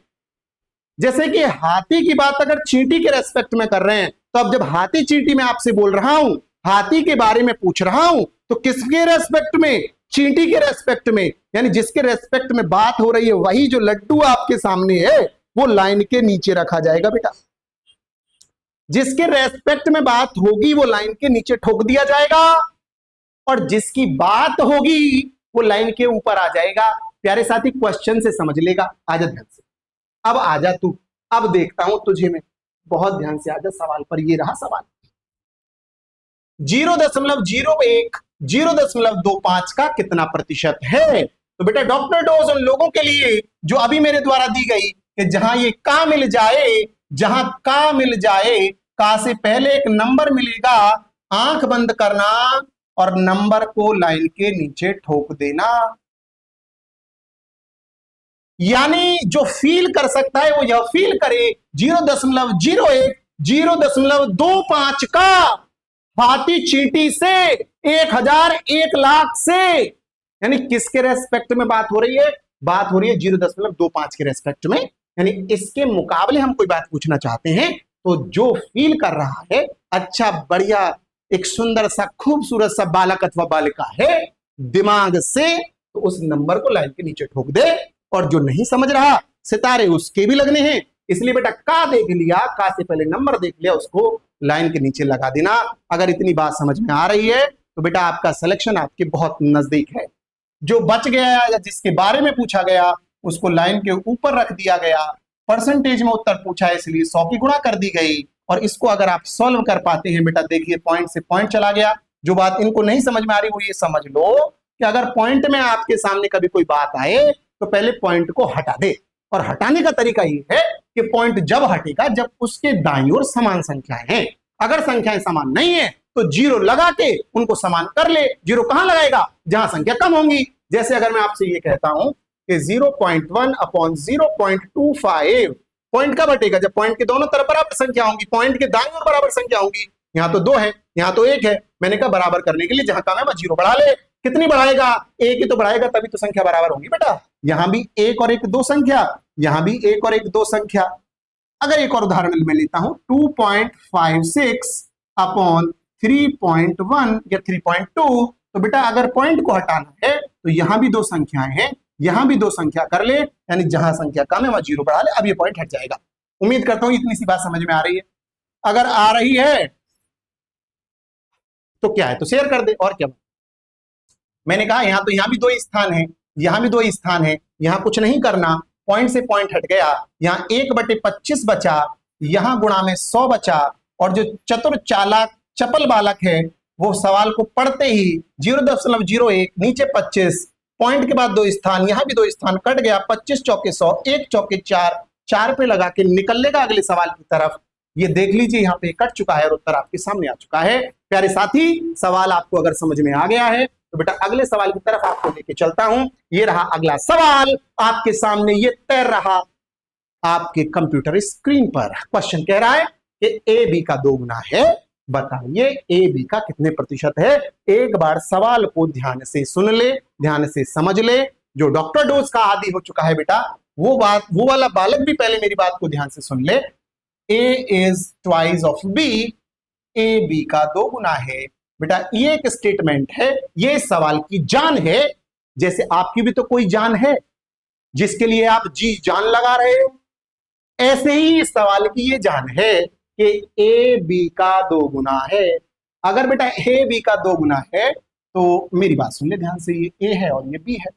S1: जैसे कि हाथी की बात अगर चींटी के रेस्पेक्ट में कर रहे हैं, तो अब जब हाथी चींटी में आपसे बोल रहा हूं, हाथी के बारे में पूछ रहा हूं, तो किसके रेस्पेक्ट में? चींटी के रेस्पेक्ट में। यानी जिसके रेस्पेक्ट में बात हो रही है वही जो लड्डू आपके सामने है वो लाइन के नीचे रखा जाएगा बेटा। जिसके रेस्पेक्ट में बात होगी वो लाइन के नीचे ठोक दिया जाएगा, और जिसकी बात होगी वो लाइन के ऊपर आ जाएगा। प्यारे साथी क्वेश्चन से समझ लेगा। आजा ध्यान से, अब आजा तू, अब देखता हूं तुझे मैं। बहुत ध्यान से आजा सवाल पर। ये रहा सवाल 0.01 0.25 का कितना प्रतिशत है? तो बेटा डॉक्टर डोज उन लोगों के लिए जो अभी मेरे द्वारा दी गई कि जहां ये का मिल जाए, जहां का मिल जाए, का से पहले एक नंबर मिलेगा, आंख बंद करना और नंबर को लाइन के नीचे ठोक देना। यानी जो फील कर सकता है वो यह फील करे 0.01 0.25 का हाथी चींटी से 1,000 1,00,000 से। यानी किसके रेस्पेक्ट में बात हो रही है? बात हो रही है 0.25 के रेस्पेक्ट में। यानी इसके मुकाबले हम कोई बात पूछना चाहते हैं तो जो फील कर रहा है अच्छा बढ़िया एक सुंदर सा खूबसूरत सा बालक अथवा बालिका है दिमाग से, तो उस नंबर को लाइन के नीचे ठोक दे। और जो नहीं समझ रहा सितारे उसके भी लगने हैं, इसलिए बेटा का देख लिया, का से पहले नंबर देख लिया, उसको लाइन के नीचे लगा देना। अगर इतनी बात समझ में आ रही है तो बेटा आपका सिलेक्शन आपके बहुत नजदीक है। जो बच गया या जिसके बारे में पूछा गया उसको लाइन के ऊपर रख दिया गया। परसेंटेज में उत्तर पूछा है इसलिए 100 की गुणा कर दी गई। और इसको अगर आप सॉल्व कर पाते हैं बेटा, देखिए पॉइंट से पॉइंट चला गया। जो बात इनको नहीं समझ में आ रही वो ये समझ लो कि अगर पॉइंट में आपके सामने कभी कोई बात आए तो पहले पॉइंट को हटा दे। और हटाने का तरीका ये है कि पॉइंट जब हटेगा जब उसके दाईं ओर समान संख्याएं हैं। अगर संख्याएं समान नहीं है तो जीरो लगा के उनको समान कर ले। जीरो कहां लगाएगा? जहां संख्या कम होंगी। जैसे अगर मैं आपसे ये कहता हूं कि 0.1 अपॉन 0.25 पॉइंट कब हटेगा? जब पॉइंट के दोनों तरफ बराबर संख्या होंगी, पॉइंट के दाईं ओर बराबर संख्या होंगी। यहाँ तो 2 है, यहाँ तो 1 है। मैंने कहा बराबर करने के लिए जहां कम है वह जीरो बढ़ा ले। कितनी बढ़ाएगा? 1 ही तो बढ़ाएगा, तभी तो संख्या बराबर होगी बेटा। यहां भी 1 और 1 2 संख्या, यहां भी 1 और 1 2 संख्या। अगर एक और उदाहरण मैं लेता हूं 2.56 अपॉन 3.1 या 3.2, तो बेटा अगर पॉइंट को हटाना है तो यहां भी 2 संख्याएं हैं, यहां भी 2 संख्या कर ले, यानी जहां संख्या कम है वहां जीरो बढ़ा ले। अब ये पॉइंट हट जाएगा। उम्मीद करता हूं इतनी सी बात समझ में आ रही है। अगर आ रही है तो क्या है तो शेयर कर दे, और क्या। मैंने कहा यहां तो यहां भी 2 स्थान है, यहां भी 2 स्थान है, यहां कुछ नहीं करना, पॉइंट से पॉइंट हट गया। यहां 1/25 बचा, यहां गुणा में 100 बचा। और जो चतुर चालाक चपल बालक है वो सवाल को पढ़ते ही 0.01 नीचे 25, पॉइंट के बाद 2 स्थान, यहां भी 2 स्थान कट गया। 25 चौके 100, 1 चौके 4, 4 पे लगा के निकल लेगा अगले सवाल की तरफ। ये देख लीजिए यहाँ पे कट चुका है और उत्तर आपके सामने आ चुका है। प्यारे साथी सवाल आपको अगर समझ में आ गया है तो बेटा अगले सवाल की तरफ आपको लेके चलता हूं। ये रहा अगला सवाल आपके सामने, ये तैर रहा आपके कंप्यूटर स्क्रीन पर। क्वेश्चन कह रहा है कि ए बी का 2 गुना है, बताइए ए बी का कितने प्रतिशत है। एक बार सवाल को ध्यान से सुन ले, ध्यान से समझ ले। जो डॉक्टर डोज का आदी हो चुका है बेटा वो वाला बालक भी पहले मेरी बात को ध्यान से सुन ले। A is twice of B, A B का 2 गुना है। बेटा ये एक स्टेटमेंट है, ये सवाल की जान है। जैसे आपकी भी तो कोई जान है जिसके लिए आप जी जान लगा रहे हो, ऐसे ही इस सवाल की ये जान है कि ए बी का 2 गुना है। अगर बेटा ए बी का 2 गुना है तो मेरी बात सुन ले ध्यान से, ये ए है और ये बी है।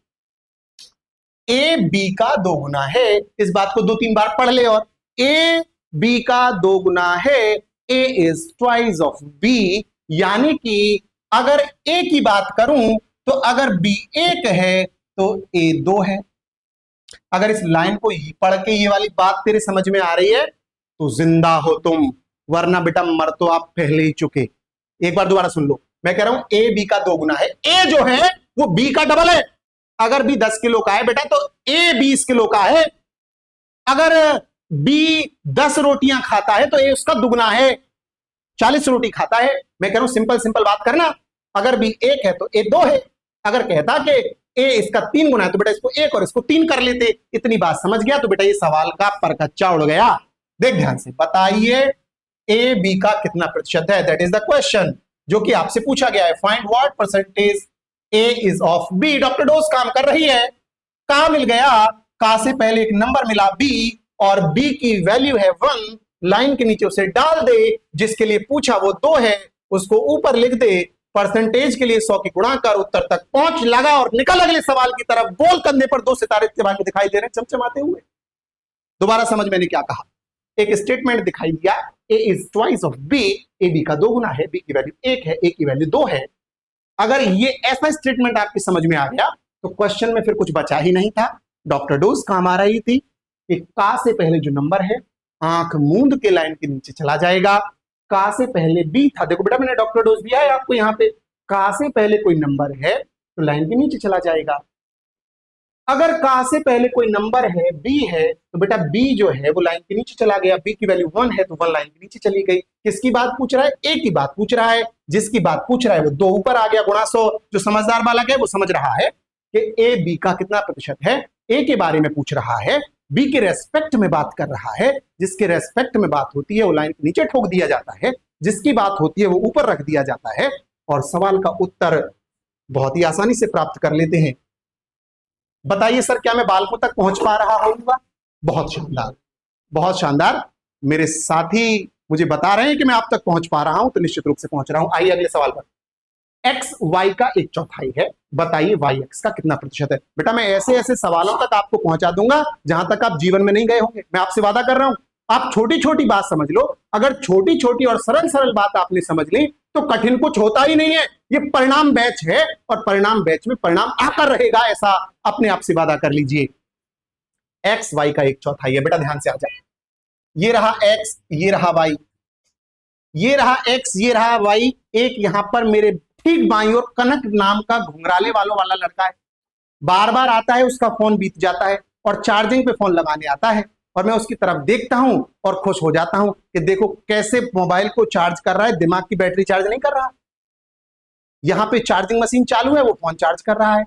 S1: ए बी का 2 गुना है, इस बात को 2-3 बार पढ़ ले। और ए बी का 2 गुना है, ए इज ट्वाइस ऑफ बी, यानी कि अगर ए की बात करूं तो अगर बी 1 है तो ए 2 है। अगर इस लाइन को पढ़ के ये वाली बात तेरे समझ में आ रही है तो जिंदा हो तुम, वरना बेटा मर तो आप पहले ही चुके। एक बार दोबारा सुन लो, मैं कह रहा हूं ए बी का 2 गुना है, ए जो है वो बी का डबल है। अगर बी 10 किलो का है बेटा तो ए 20 किलो का है। अगर बी 10 रोटियां खाता है तो ए उसका दुगना है, 40 रोटी खाता है। मैं कह रहा हूं सिंपल सिंपल बात करना, अगर बी 1 है तो ए 2 है। अगर कहता कि ए इसका 3 गुना है तो बेटा इसको 1 और इसको 3 कर लेते। इतनी बात समझ गया तो बेटा ये सवाल का परकच्चा उड़ गया। देख ध्यान से, बताइए ए बी का कितना प्रतिशत है, दैट इज द क्वेश्चन जो कि आपसे पूछा गया है। Find what percentage A is of B. Doctor dose काम कर रही है, कहां मिल गया, का से पहले एक नंबर मिला बी और बी की वैल्यू है 1, लाइन के नीचे उसे डाल दे, जिसके लिए पूछा वो 2 है, उसको ऊपर लिख दे, परसेंटेज के लिए 100 की गुणा कर, उत्तर तक पहुंच, लगा और निकल अगले सवाल की तरफ। गोल कंधे पर 2 सितारे दिखाई दे रहे हैं चमचमाते हुए। दोबारा समझ मैंने क्या कहा, एक स्टेटमेंट दिखाई दिया, A is twice of B, A B का 2 गुना है, बी की वैल्यू 1 है, ए की वैल्यू 2 है। अगर ये ऐसा स्टेटमेंट आपकी समझ में आ गया तो क्वेश्चन में फिर कुछ बचा ही नहीं था। डॉक्टर डोज काम आ रही थी कि का से पहले जो नंबर है आंख मूंद के लाइन के नीचे चला जाएगा। का से पहले बी था, देखो बेटा मैंने डॉक्टर डोज दिया है आपको यहाँ पे, का से पहले कोई नंबर है तो लाइन के नीचे चला जाएगा। अगर का से पहले कोई नंबर है बी है तो बेटा बी जो है वो लाइन के नीचे चला गया, बी की वैल्यू 1 है तो 1 लाइन के नीचे चली गई। किसकी बात पूछ रहा है, ए की बात पूछ रहा है, जिसकी बात पूछ रहा है वो 2 ऊपर आ गया गुणा 100। जो समझदार बालक है वो समझ रहा है कि ए बी का कितना प्रतिशत है, ए के बारे में पूछ रहा है, बी के रेस्पेक्ट में बात कर रहा है। जिसके रेस्पेक्ट में बात होती है वो लाइन के नीचे ठोक दिया जाता है, जिसकी बात होती है वो ऊपर रख दिया जाता है और सवाल का उत्तर बहुत ही आसानी से प्राप्त कर लेते हैं। बताइए सर क्या मैं बालकों तक पहुंच पा रहा होऊंगा? बहुत शानदार, बहुत शानदार। मेरे साथी मुझे बता रहे हैं कि मैं आप तक पहुंच पा रहा हूं, तो निश्चित रूप से पहुंच रहा हूं। आइए अगले सवाल पर। एक्स वाई का 1/4 है, बताइए वाई एक्स का कितना प्रतिशत है। बेटा मैं ऐसे ऐसे सवालों तक आपको पहुंचा दूंगा जहां तक आप जीवन में नहीं गए होंगे, मैं आपसे वादा कर रहा हूं। आप छोटी छोटी बात समझ लो, अगर छोटी छोटी और सरल सरल बात आपने समझ ली तो कठिन कुछ होता ही नहीं है। ये परिणाम बैच है और परिणाम बैच में परिणाम आकर रहेगा, ऐसा अपने आप से वादा कर लीजिए। एक्स वाई का 1/4 है, बेटा ध्यान से आ जाए। ये रहा एक्स, ये रहा वाई, ये रहा एक्स, ये रहा वाई। एक यहां पर मेरे ठीक बाईं ओर कनक नाम का घुंघराले वालों वाला लड़का है, बार बार आता है, उसका फोन बीत जाता है और चार्जिंग पे फोन लगाने आता है और मैं उसकी तरफ देखता हूं और खुश हो जाता हूं कि देखो कैसे मोबाइल को चार्ज कर रहा है, दिमाग की बैटरी चार्ज नहीं कर रहा। यहां पे चार्जिंग मशीन चालू है, वो फोन चार्ज कर रहा है।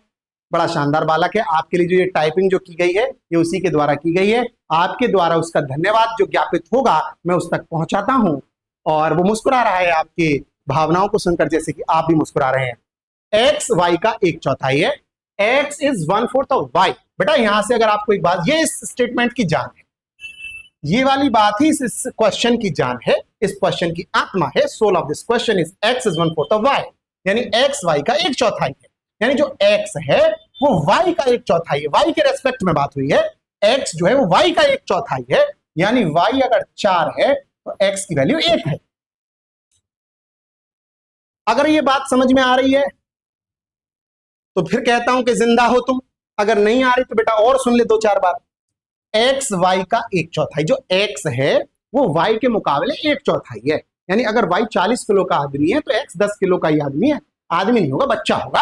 S1: बड़ा शानदार बालक है। आपके लिए जो ये टाइपिंग जो की गई है ये उसी के द्वारा की गई है। आपके द्वारा उसका धन्यवाद जो ज्ञापित होगा मैं उस तक पहुंचाता हूं और वो मुस्कुरा रहा है आपके भावनाओं को सुनकर, जैसे कि आप भी मुस्कुरा रहे हैं। एक्स वाई का 1/4 है, एक्स इज 1/4 ऑफ वाई। बेटा यहां से अगर आपको एक बात, ये इस स्टेटमेंट की जान है, ये वाली बात ही इस क्वेश्चन की जान है, इस क्वेश्चन की आत्मा है। Soul of this question is X is 1/4 of Y, यानी एक्स वाई का 1/4 है। यानी जो एक्स है वो वाई का 1/4 है। वाई के रेस्पेक्ट में बात हुई है, एक्स जो है वो वाई का 1/4 है, यानी वाई अगर 4 है तो एक्स की वैल्यू 1 है। अगर ये बात समझ में आ रही है तो फिर कहता हूं कि जिंदा हो तुम। अगर नहीं आ रही तो बेटा और सुन ले 2-4 बार। एक्स वाई का 1/4, जो एक्स है वो वाई के मुकाबले 1/4 है। यानी अगर वाई 40 किलो का आदमी है तो एक्स 10 किलो का ही आदमी है, आदमी नहीं होगा, बच्चा होगा।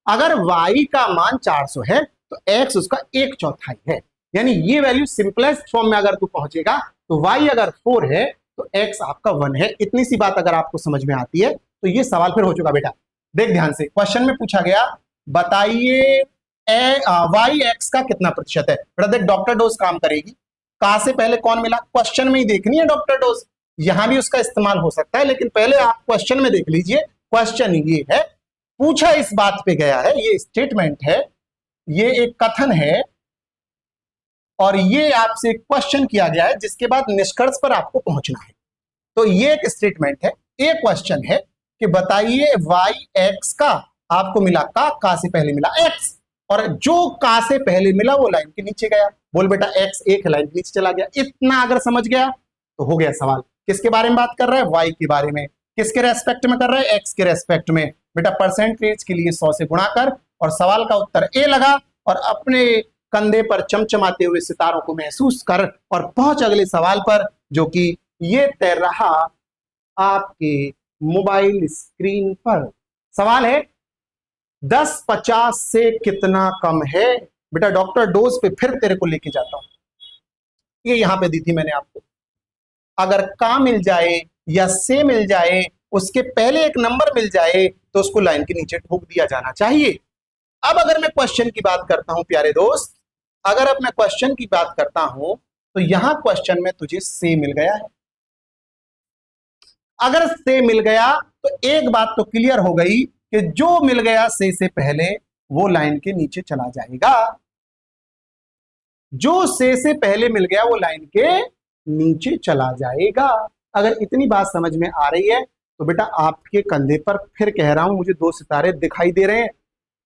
S1: अगर वाई का मान 400 है तो एक्स उसका 1/4 है। यानी ये वैल्यू सिंपलेस्ट फॉर्म में अगर तू पहुंचेगा तो वाई अगर 4 है तो एक्स आपका 1 है। इतनी सी बात अगर आपको समझ में आती है तो ये सवाल फिर हो चुका। बेटा देख ध्यान से, क्वेश्चन में पूछा गया बताइए वाई एक्स का कितना प्रतिशत है। बेटा देख डॉक्टर डोज काम करेगी, का से पहले कौन मिला क्वेश्चन में ही देखनी है डॉक्टर डोज, यहां भी उसका इस्तेमाल हो सकता है लेकिन पहले आप क्वेश्चन में देख लीजिए क्वेश्चन ये है, पूछा इस बात पे गया है, ये स्टेटमेंट है, ये एक कथन है और ये आपसे एक क्वेश्चन किया गया है जिसके बाद निष्कर्ष पर आपको पहुंचना है। तो ये एक स्टेटमेंट है, एक क्वेश्चन है कि बताइए वाई एक्स का, आपको मिला का से पहले मिला एक्स, और जो का से पहले मिला वो लाइन के नीचे गया। बोल बेटा एक्स एक लाइन के नीचे चला गया। इतना अगर समझ गया तो हो गया सवाल। किसके बारे में बात कर रहा है? वाई के बारे में। किसके रेस्पेक्ट में कर रहा है? एक्स के रेस्पेक्ट में। बेटा परसेंटेज के लिए 100 से गुणा कर और सवाल का उत्तर ए लगा और अपने कंधे पर चमचमाते हुए सितारों को महसूस कर और पहुंच अगले सवाल पर, जो कि ये तैर रहा आपके मोबाइल स्क्रीन पर। सवाल है 10-50 से कितना कम है? बेटा डॉक्टर डोज पे फिर तेरे को लेके जाता हूं, ये यहां पे दी थी मैंने आपको। अगर का मिल जाए या से मिल जाए, उसके पहले एक नंबर मिल जाए तो उसको लाइन के नीचे ठोक दिया जाना चाहिए। अब अगर मैं क्वेश्चन की बात करता हूं प्यारे दोस्त, अगर अब मैं क्वेश्चन की बात करता हूं तो यहां क्वेश्चन में तुझे से मिल गया है। अगर से मिल गया तो एक बात तो क्लियर हो गई कि जो मिल गया से पहले वो लाइन के नीचे चला जाएगा। जो से पहले मिल गया वो लाइन के नीचे चला जाएगा। अगर इतनी बात समझ में आ रही है तो बेटा आपके कंधे पर फिर कह रहा हूं, मुझे 2 सितारे दिखाई दे रहे हैं,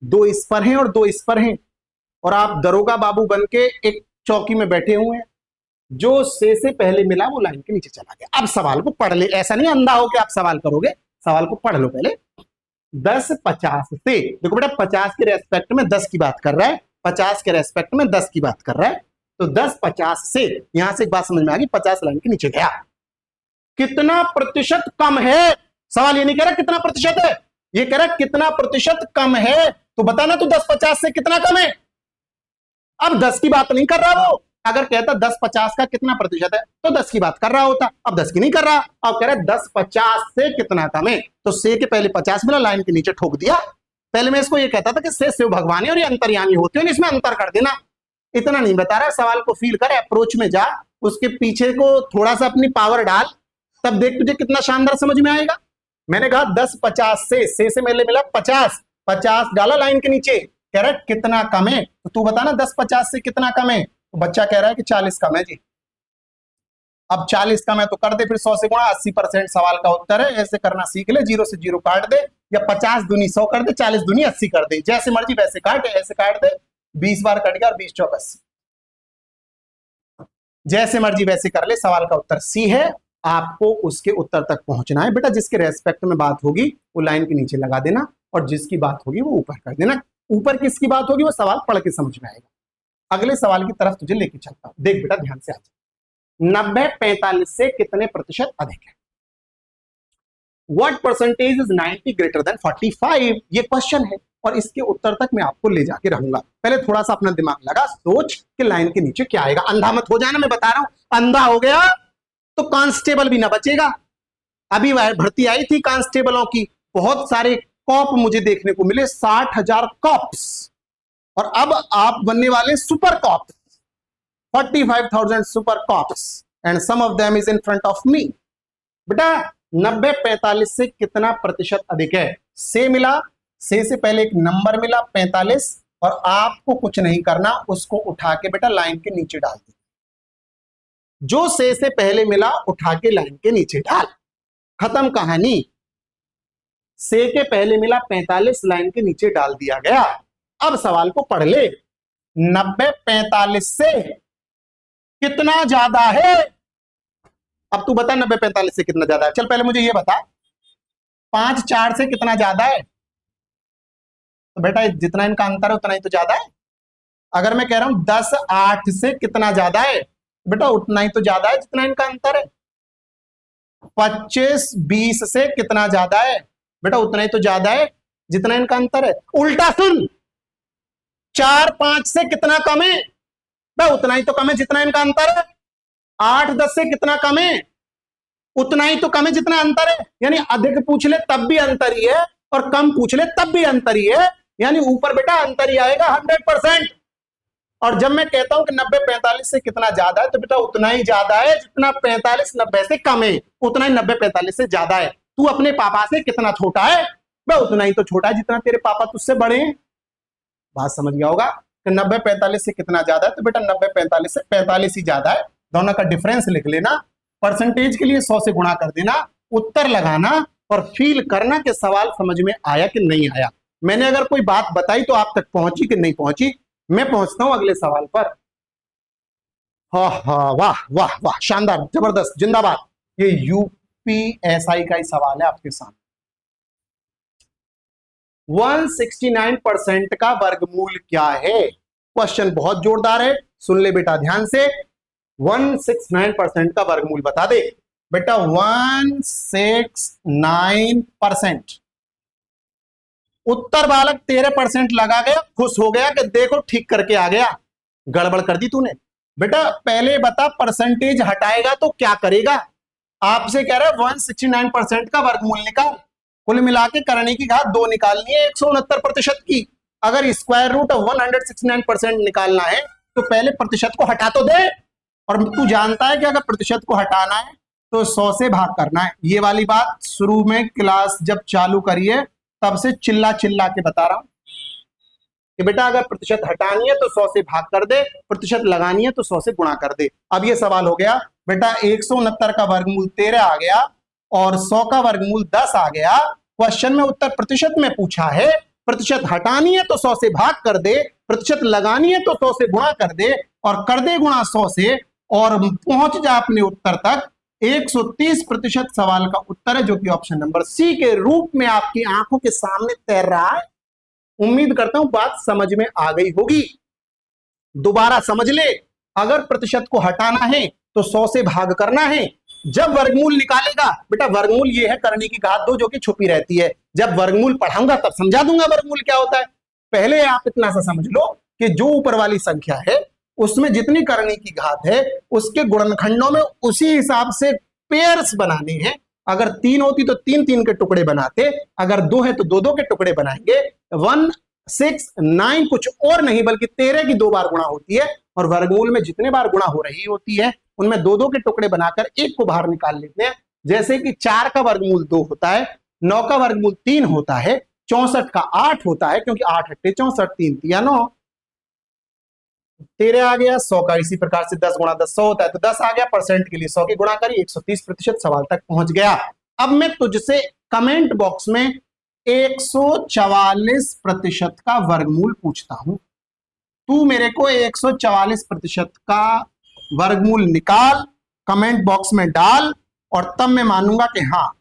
S1: 2 इस पर हैं और 2 इस पर हैं, और आप दरोगा बाबू बन के एक चौकी में बैठे हुए हैं। जो से पहले मिला वो लाइन के नीचे चला गया। अब सवाल को पढ़ ले, ऐसा नहीं अंधा हो कि आप सवाल करोगे, सवाल को पढ़ लो पहले। 10-50 से, देखो बेटा 50 के रेस्पेक्ट में 10 की बात कर रहा है, 50 के रेस्पेक्ट में 10 की बात कर रहा है, तो 10-50 से यहां से एक बात समझ में आ गई, 50 लाइन के नीचे गया। कितना प्रतिशत कम है? सवाल ये नहीं कह रहा कितना प्रतिशत है, ये कह रहा कितना प्रतिशत कम है। तो बताना तो 10-50 से कितना कम है। अब 10 की बात नहीं कर रहा वो, अगर कहता 10-50 का कितना प्रतिशत है तो 10 की बात कर रहा होता। अब 10 की नहीं कर रहा, अब कह रहा 10-50 से कितना कम है, तो से के पहले 50 मिला, लाइन के नीचे ठोक दिया। पहले मैं इसको ये कहता था कि से शिव भगवान है और ये अंतर्यामी होते हैं, इसमें अंतर कर देना। इतना नहीं बता रहा, सवाल को फील कर, अप्रोच में जा, उसके पीछे को थोड़ा सा अपनी पावर डाल, तब देख तुझे कितना शानदार समझ में आएगा। मैंने कहा 10-50 से मेरे मिला 50 डाला लाइन के नीचे, कह रहा है कितना कम है, तो तू बता ना 10-50 से कितना कम है। तो बच्चा कह रहा है कि 40 कम है जी। अब 40 कम है तो कर दे फिर 100 से गुणा, 80% सवाल का उत्तर है। ऐसे करना सीख ले, 0 से 0 काट दे, या 50 दूनी 100 कर दे, 40 दूनी 80 कर दे, जैसे मर्जी वैसे काट, ऐसे काट दे, 20 बार कट गया और 20 चौक 80, जैसे मर्जी वैसे कर ले। सवाल का उत्तर सी है, आपको उसके उत्तर तक पहुंचना है। बेटा जिसके रेस्पेक्ट में बात होगी वो लाइन के नीचे लगा देना, और जिसकी बात होगी वो ऊपर कर देना। ऊपर किसकी बात होगी वो सवाल पढ़ के समझ में आएगा। अगले सवाल की तरफ तुझे लेके चलता हूं, देख बेटा ध्यान से आ जा। 90-45 से कितने प्रतिशत अधिक है? What percentage is 90 greater than 45? ये क्वेश्चन है और इसके उत्तर तक मैं आपको ले जाके रहूंगा। पहले थोड़ा सा अपना दिमाग लगा, सोच कि लाइन के नीचे क्या आएगा। अंधा मत हो जाना, मैं बता रहा हूं, अंधा हो गया तो कांस्टेबल भी ना बचेगा। अभी भर्ती आई थी कांस्टेबलों की, बहुत सारे कॉप मुझे देखने को मिले, 60,000 कॉप्स, और अब आप बनने वाले super cops, 45,000 super cops, and some of them is in front of me. बेटा 90-45 से कितना प्रतिशत अधिक है? से मिला, से पहले एक नंबर मिला 45, और आपको कुछ नहीं करना, उसको उठा के बेटा लाइन के नीचे डाल दे। जो से पहले मिला उठा के लाइन के नीचे डाल, खत्म कहानी। से के पहले मिला 45, लाइन के नीचे डाल दिया गया। अब सवाल को पढ़ ले, 90-45 से कितना ज्यादा है? अब तू बता 90-45 से कितना ज्यादा है। चल पहले मुझे ये बता, 5-4 से कितना ज्यादा है? तो बेटा जितना इनका अंतर है उतना ही तो ज्यादा है। अगर मैं कह रहा हूं 10-8 से कितना ज्यादा है, बेटा उतना ही तो ज्यादा है जितना इनका अंतर है। 25-20 से कितना ज्यादा है? बेटा उतना ही तो ज्यादा है जितना इनका अंतर है। उल्टा सुन, 4-5 से कितना कम है? बेटा उतना ही तो कम है जितना इनका अंतर है। 8-10 से कितना कम है? उतना ही तो कम है जितना अंतर है। यानी अधिक पूछ ले तब भी अंतर ही है, और कम पूछ ले तब भी अंतर ही है, यानी ऊपर बेटा अंतर ही आएगा 100%। और जब मैं कहता हूं कि 90-45 से कितना ज्यादा है, तो बेटा उतना ही ज्यादा है जितना 45-90 से कम है, उतना ही 90-45 से ज्यादा है। तू अपने पापा से कितना छोटा है? बे उतना ही तो छोटा है जितना तेरे पापा तुझसे बड़े हैं। बात समझ गया होगा कि 90-45 से कितना ज्यादा है? तो बेटा 90-45 से 45 ही ज्यादा है। दोनों का डिफरेंस लिख लेना, परसेंटेज के लिए 100 से गुणा कर देना, उत्तर लगाना और फील करना कि सवाल समझ में आया कि नहीं आया। मैंने अगर कोई बात बताई तो आप तक पहुंची कि नहीं पहुंची? मैं पहुंचता हूं अगले सवाल पर। हाँ हाँ, वाह वाह वाह, शानदार, जबरदस्त, जिंदाबाद। ये यूपीएसआई का ही सवाल है आपके सामने। 169% का वर्गमूल क्या है? क्वेश्चन बहुत जोरदार है, सुन ले बेटा ध्यान से। 169% का वर्गमूल बता दे बेटा। 169%। उत्तर बालक 13% लगा गया, खुश हो गया कि देखो ठीक करके आ गया। गड़बड़ कर दी तूने बेटा। पहले बता परसेंटेज हटाएगा तो क्या करेगा? आपसे कह रहा है 169% का वर्गमूल निकाल। कुल मिला के करने की घात 2 निकालनी है 169% की। अगर स्क्वायर रूट ऑफ 169% निकालना है तो पहले प्रतिशत को हटा तो दे। और तू जानता है कि अगर प्रतिशत को हटाना है तो 100 से भाग करना है। ये वाली बात शुरू में क्लास जब चालू करिए तब से चिल्ला चिल्ला के बता रहा हूं कि बेटा अगर प्रतिशत हटानी है तो 100 से भाग कर दे, प्रतिशत लगानी है तो 100 से गुणा कर दे। अब ये सवाल हो गया बेटा, 169 का वर्गमूल 13 आ गया और 100 का वर्गमूल 10 आ गया। क्वेश्चन में उत्तर प्रतिशत में पूछा है, प्रतिशत हटानी है तो 100 से भाग कर दे, प्रतिशत लगानी है तो 100 से गुणा कर दे और कर दे गुणा 100 से और पहुंच जा अपने उत्तर तक। 130% सवाल का उत्तर है जो कि ऑप्शन नंबर सी के रूप में आपकी आंखों के सामने तैर रहा है। उम्मीद करता हूं बात समझ में आ गई होगी। दोबारा समझ ले, अगर प्रतिशत को हटाना है तो 100 से भाग करना है। जब वर्गमूल निकालेगा बेटा, वर्गमूल ये है करने की घात 2 जो कि छुपी रहती है। जब वर्गमूल पढ़ाऊंगा तब समझा दूंगा वर्गमूल क्या होता है। पहले आप इतना सा समझ लो कि जो ऊपर वाली संख्या है उसमें जितनी करने की घात है उसके गुणनखंडों में उसी हिसाब से पेयर्स बनाने हैं। अगर 3 होती तो 3-3 के टुकड़े बनाते, अगर 2 है तो 2-2 के टुकड़े बनाएंगे। 169 कुछ और नहीं बल्कि 13 की 2 बार गुणा होती है और वर्गमूल में जितने बार गुणा हो रही होती है उनमें 2-2 के टुकड़े बनाकर एक को बाहर निकाल लेते हैं। जैसे कि 4 का वर्गमूल 2 होता है, 9 का वर्गमूल 3 होता है, 64 का 8 होता है क्योंकि 8 8 64, 3 3 9, 13 आ गया। 100 का इसी प्रकार से 10 गुणा 10 100 होता है तो 10 आ गया। परसेंट के लिए 100 की गुणा करी, 130% सवाल तक पहुंच गया। अब मैं तुझसे कमेंट बॉक्स में 144% का वर्गमूल पूछता हूं। तू मेरे को 144% का वर्गमूल निकाल, कमेंट बॉक्स में डाल और तब मैं मानूंगा कि हाँ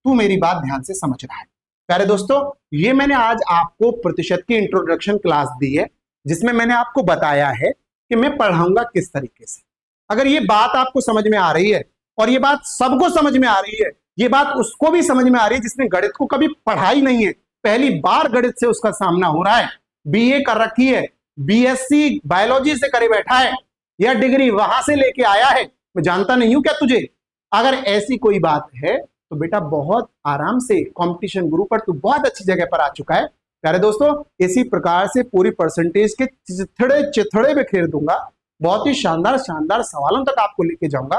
S1: तू मेरी बात ध्यान से समझ रहा है। प्यारे दोस्तों, ये मैंने आज आपको प्रतिशत की इंट्रोडक्शन क्लास दी है जिसमें मैंने आपको बताया है कि मैं पढ़ाऊंगा किस तरीके से। अगर ये बात आपको समझ में आ रही है और ये बात सबको समझ में आ रही है, ये बात उसको भी समझ में आ रही है जिसने गणित को कभी पढ़ा ही नहीं है, पहली बार गणित से उसका सामना हो रहा है, बीए कर रखी है, बीएससी बायोलॉजी से करे बैठा है या डिग्री वहां से लेके आया है, मैं जानता नहीं हूं क्या तुझे। अगर ऐसी कोई बात है तो बेटा बहुत आराम से कंपटीशन गुरु पर तू बहुत अच्छी जगह पर आ चुका है। प्यारे दोस्तों, इसी प्रकार से पूरी परसेंटेज के चिथड़े चिथड़े में खेल दूंगा, बहुत ही शानदार शानदार सवालों तक आपको लेके जाऊंगा,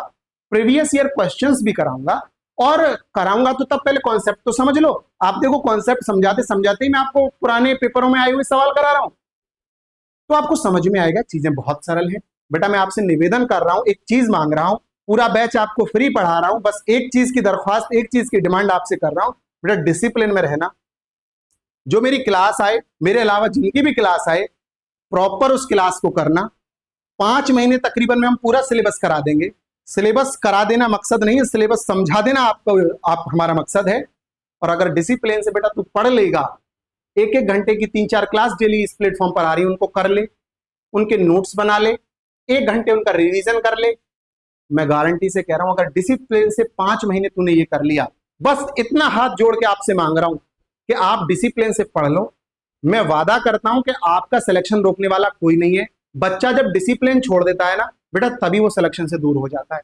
S1: प्रीवियस ईयर क्वेश्चंस भी कराऊंगा और कराऊंगा तो तब पहले कॉन्सेप्ट तो समझ लो। आप देखो कॉन्सेप्ट समझाते समझाते ही मैं आपको पुराने पेपरों में आए हुए सवाल करा रहा हूं तो आपको समझ में आएगा। चीजें बहुत सरल है बेटा। मैं आपसे निवेदन कर रहा हूं, एक चीज मांग रहा हूं, पूरा बैच आपको फ्री पढ़ा रहा हूं, बस एक चीज की दरख्वास्त, एक चीज की डिमांड आपसे कर रहा हूं बेटा, डिसिप्लिन में रहना। जो मेरी क्लास आए, मेरे अलावा जिनकी भी क्लास आए, प्रॉपर उस क्लास को करना। 5 महीने तकरीबन में हम पूरा सिलेबस करा देंगे। सिलेबस करा देना मकसद नहीं है, सिलेबस समझा देना आप हमारा मकसद है। और अगर डिसिप्लिन से बेटा तू पढ़ लेगा, 1-1 घंटे की 3-4 क्लास डेली इस प्लेटफॉर्म पर आ रही है उनको कर ले, उनके नोट्स बना ले, 1 घंटे उनका रिवीजन कर ले। मैं गारंटी से कह रहा हूं अगर डिसिप्लिन से 5 महीने तूने ये कर लिया, बस इतना हाथ जोड़ के आपसे मांग रहा हूं कि आप डिसिप्लिन से पढ़ लो। मैं वादा करता हूं कि आपका सिलेक्शन रोकने वाला कोई नहीं है। बच्चा जब डिसिप्लिन छोड़ देता है ना बेटा, तभी वो सिलेक्शन से दूर हो जाता है।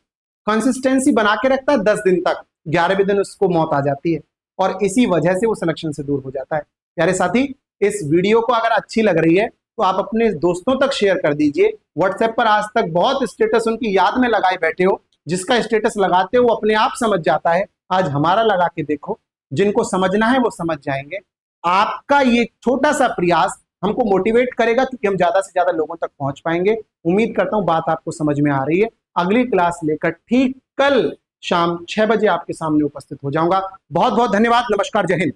S1: कंसिस्टेंसी बना के रखता है 10 दिन तक, 11वें दिन उसको मौत आ जाती है और इसी वजह से वो सिलेक्शन से दूर हो जाता है। प्यारे साथी, इस वीडियो को अगर अच्छी लग रही है तो आप अपने दोस्तों तक शेयर कर दीजिए। व्हाट्सएप पर आज तक बहुत स्टेटस उनकी याद में लगाए बैठे हो, जिसका स्टेटस लगाते हो वो अपने आप समझ जाता है आज हमारा लगा के देखो, जिनको समझना है वो समझ जाएंगे। आपका ये छोटा सा प्रयास हमको मोटिवेट करेगा क्योंकि हम ज्यादा से ज्यादा लोगों तक पहुंच पाएंगे। उम्मीद करता हूं बात आपको समझ में आ रही है। अगली क्लास लेकर ठीक कल शाम 6 बजे आपके सामने उपस्थित हो जाऊंगा। बहुत बहुत धन्यवाद। नमस्कार। जय हिंद।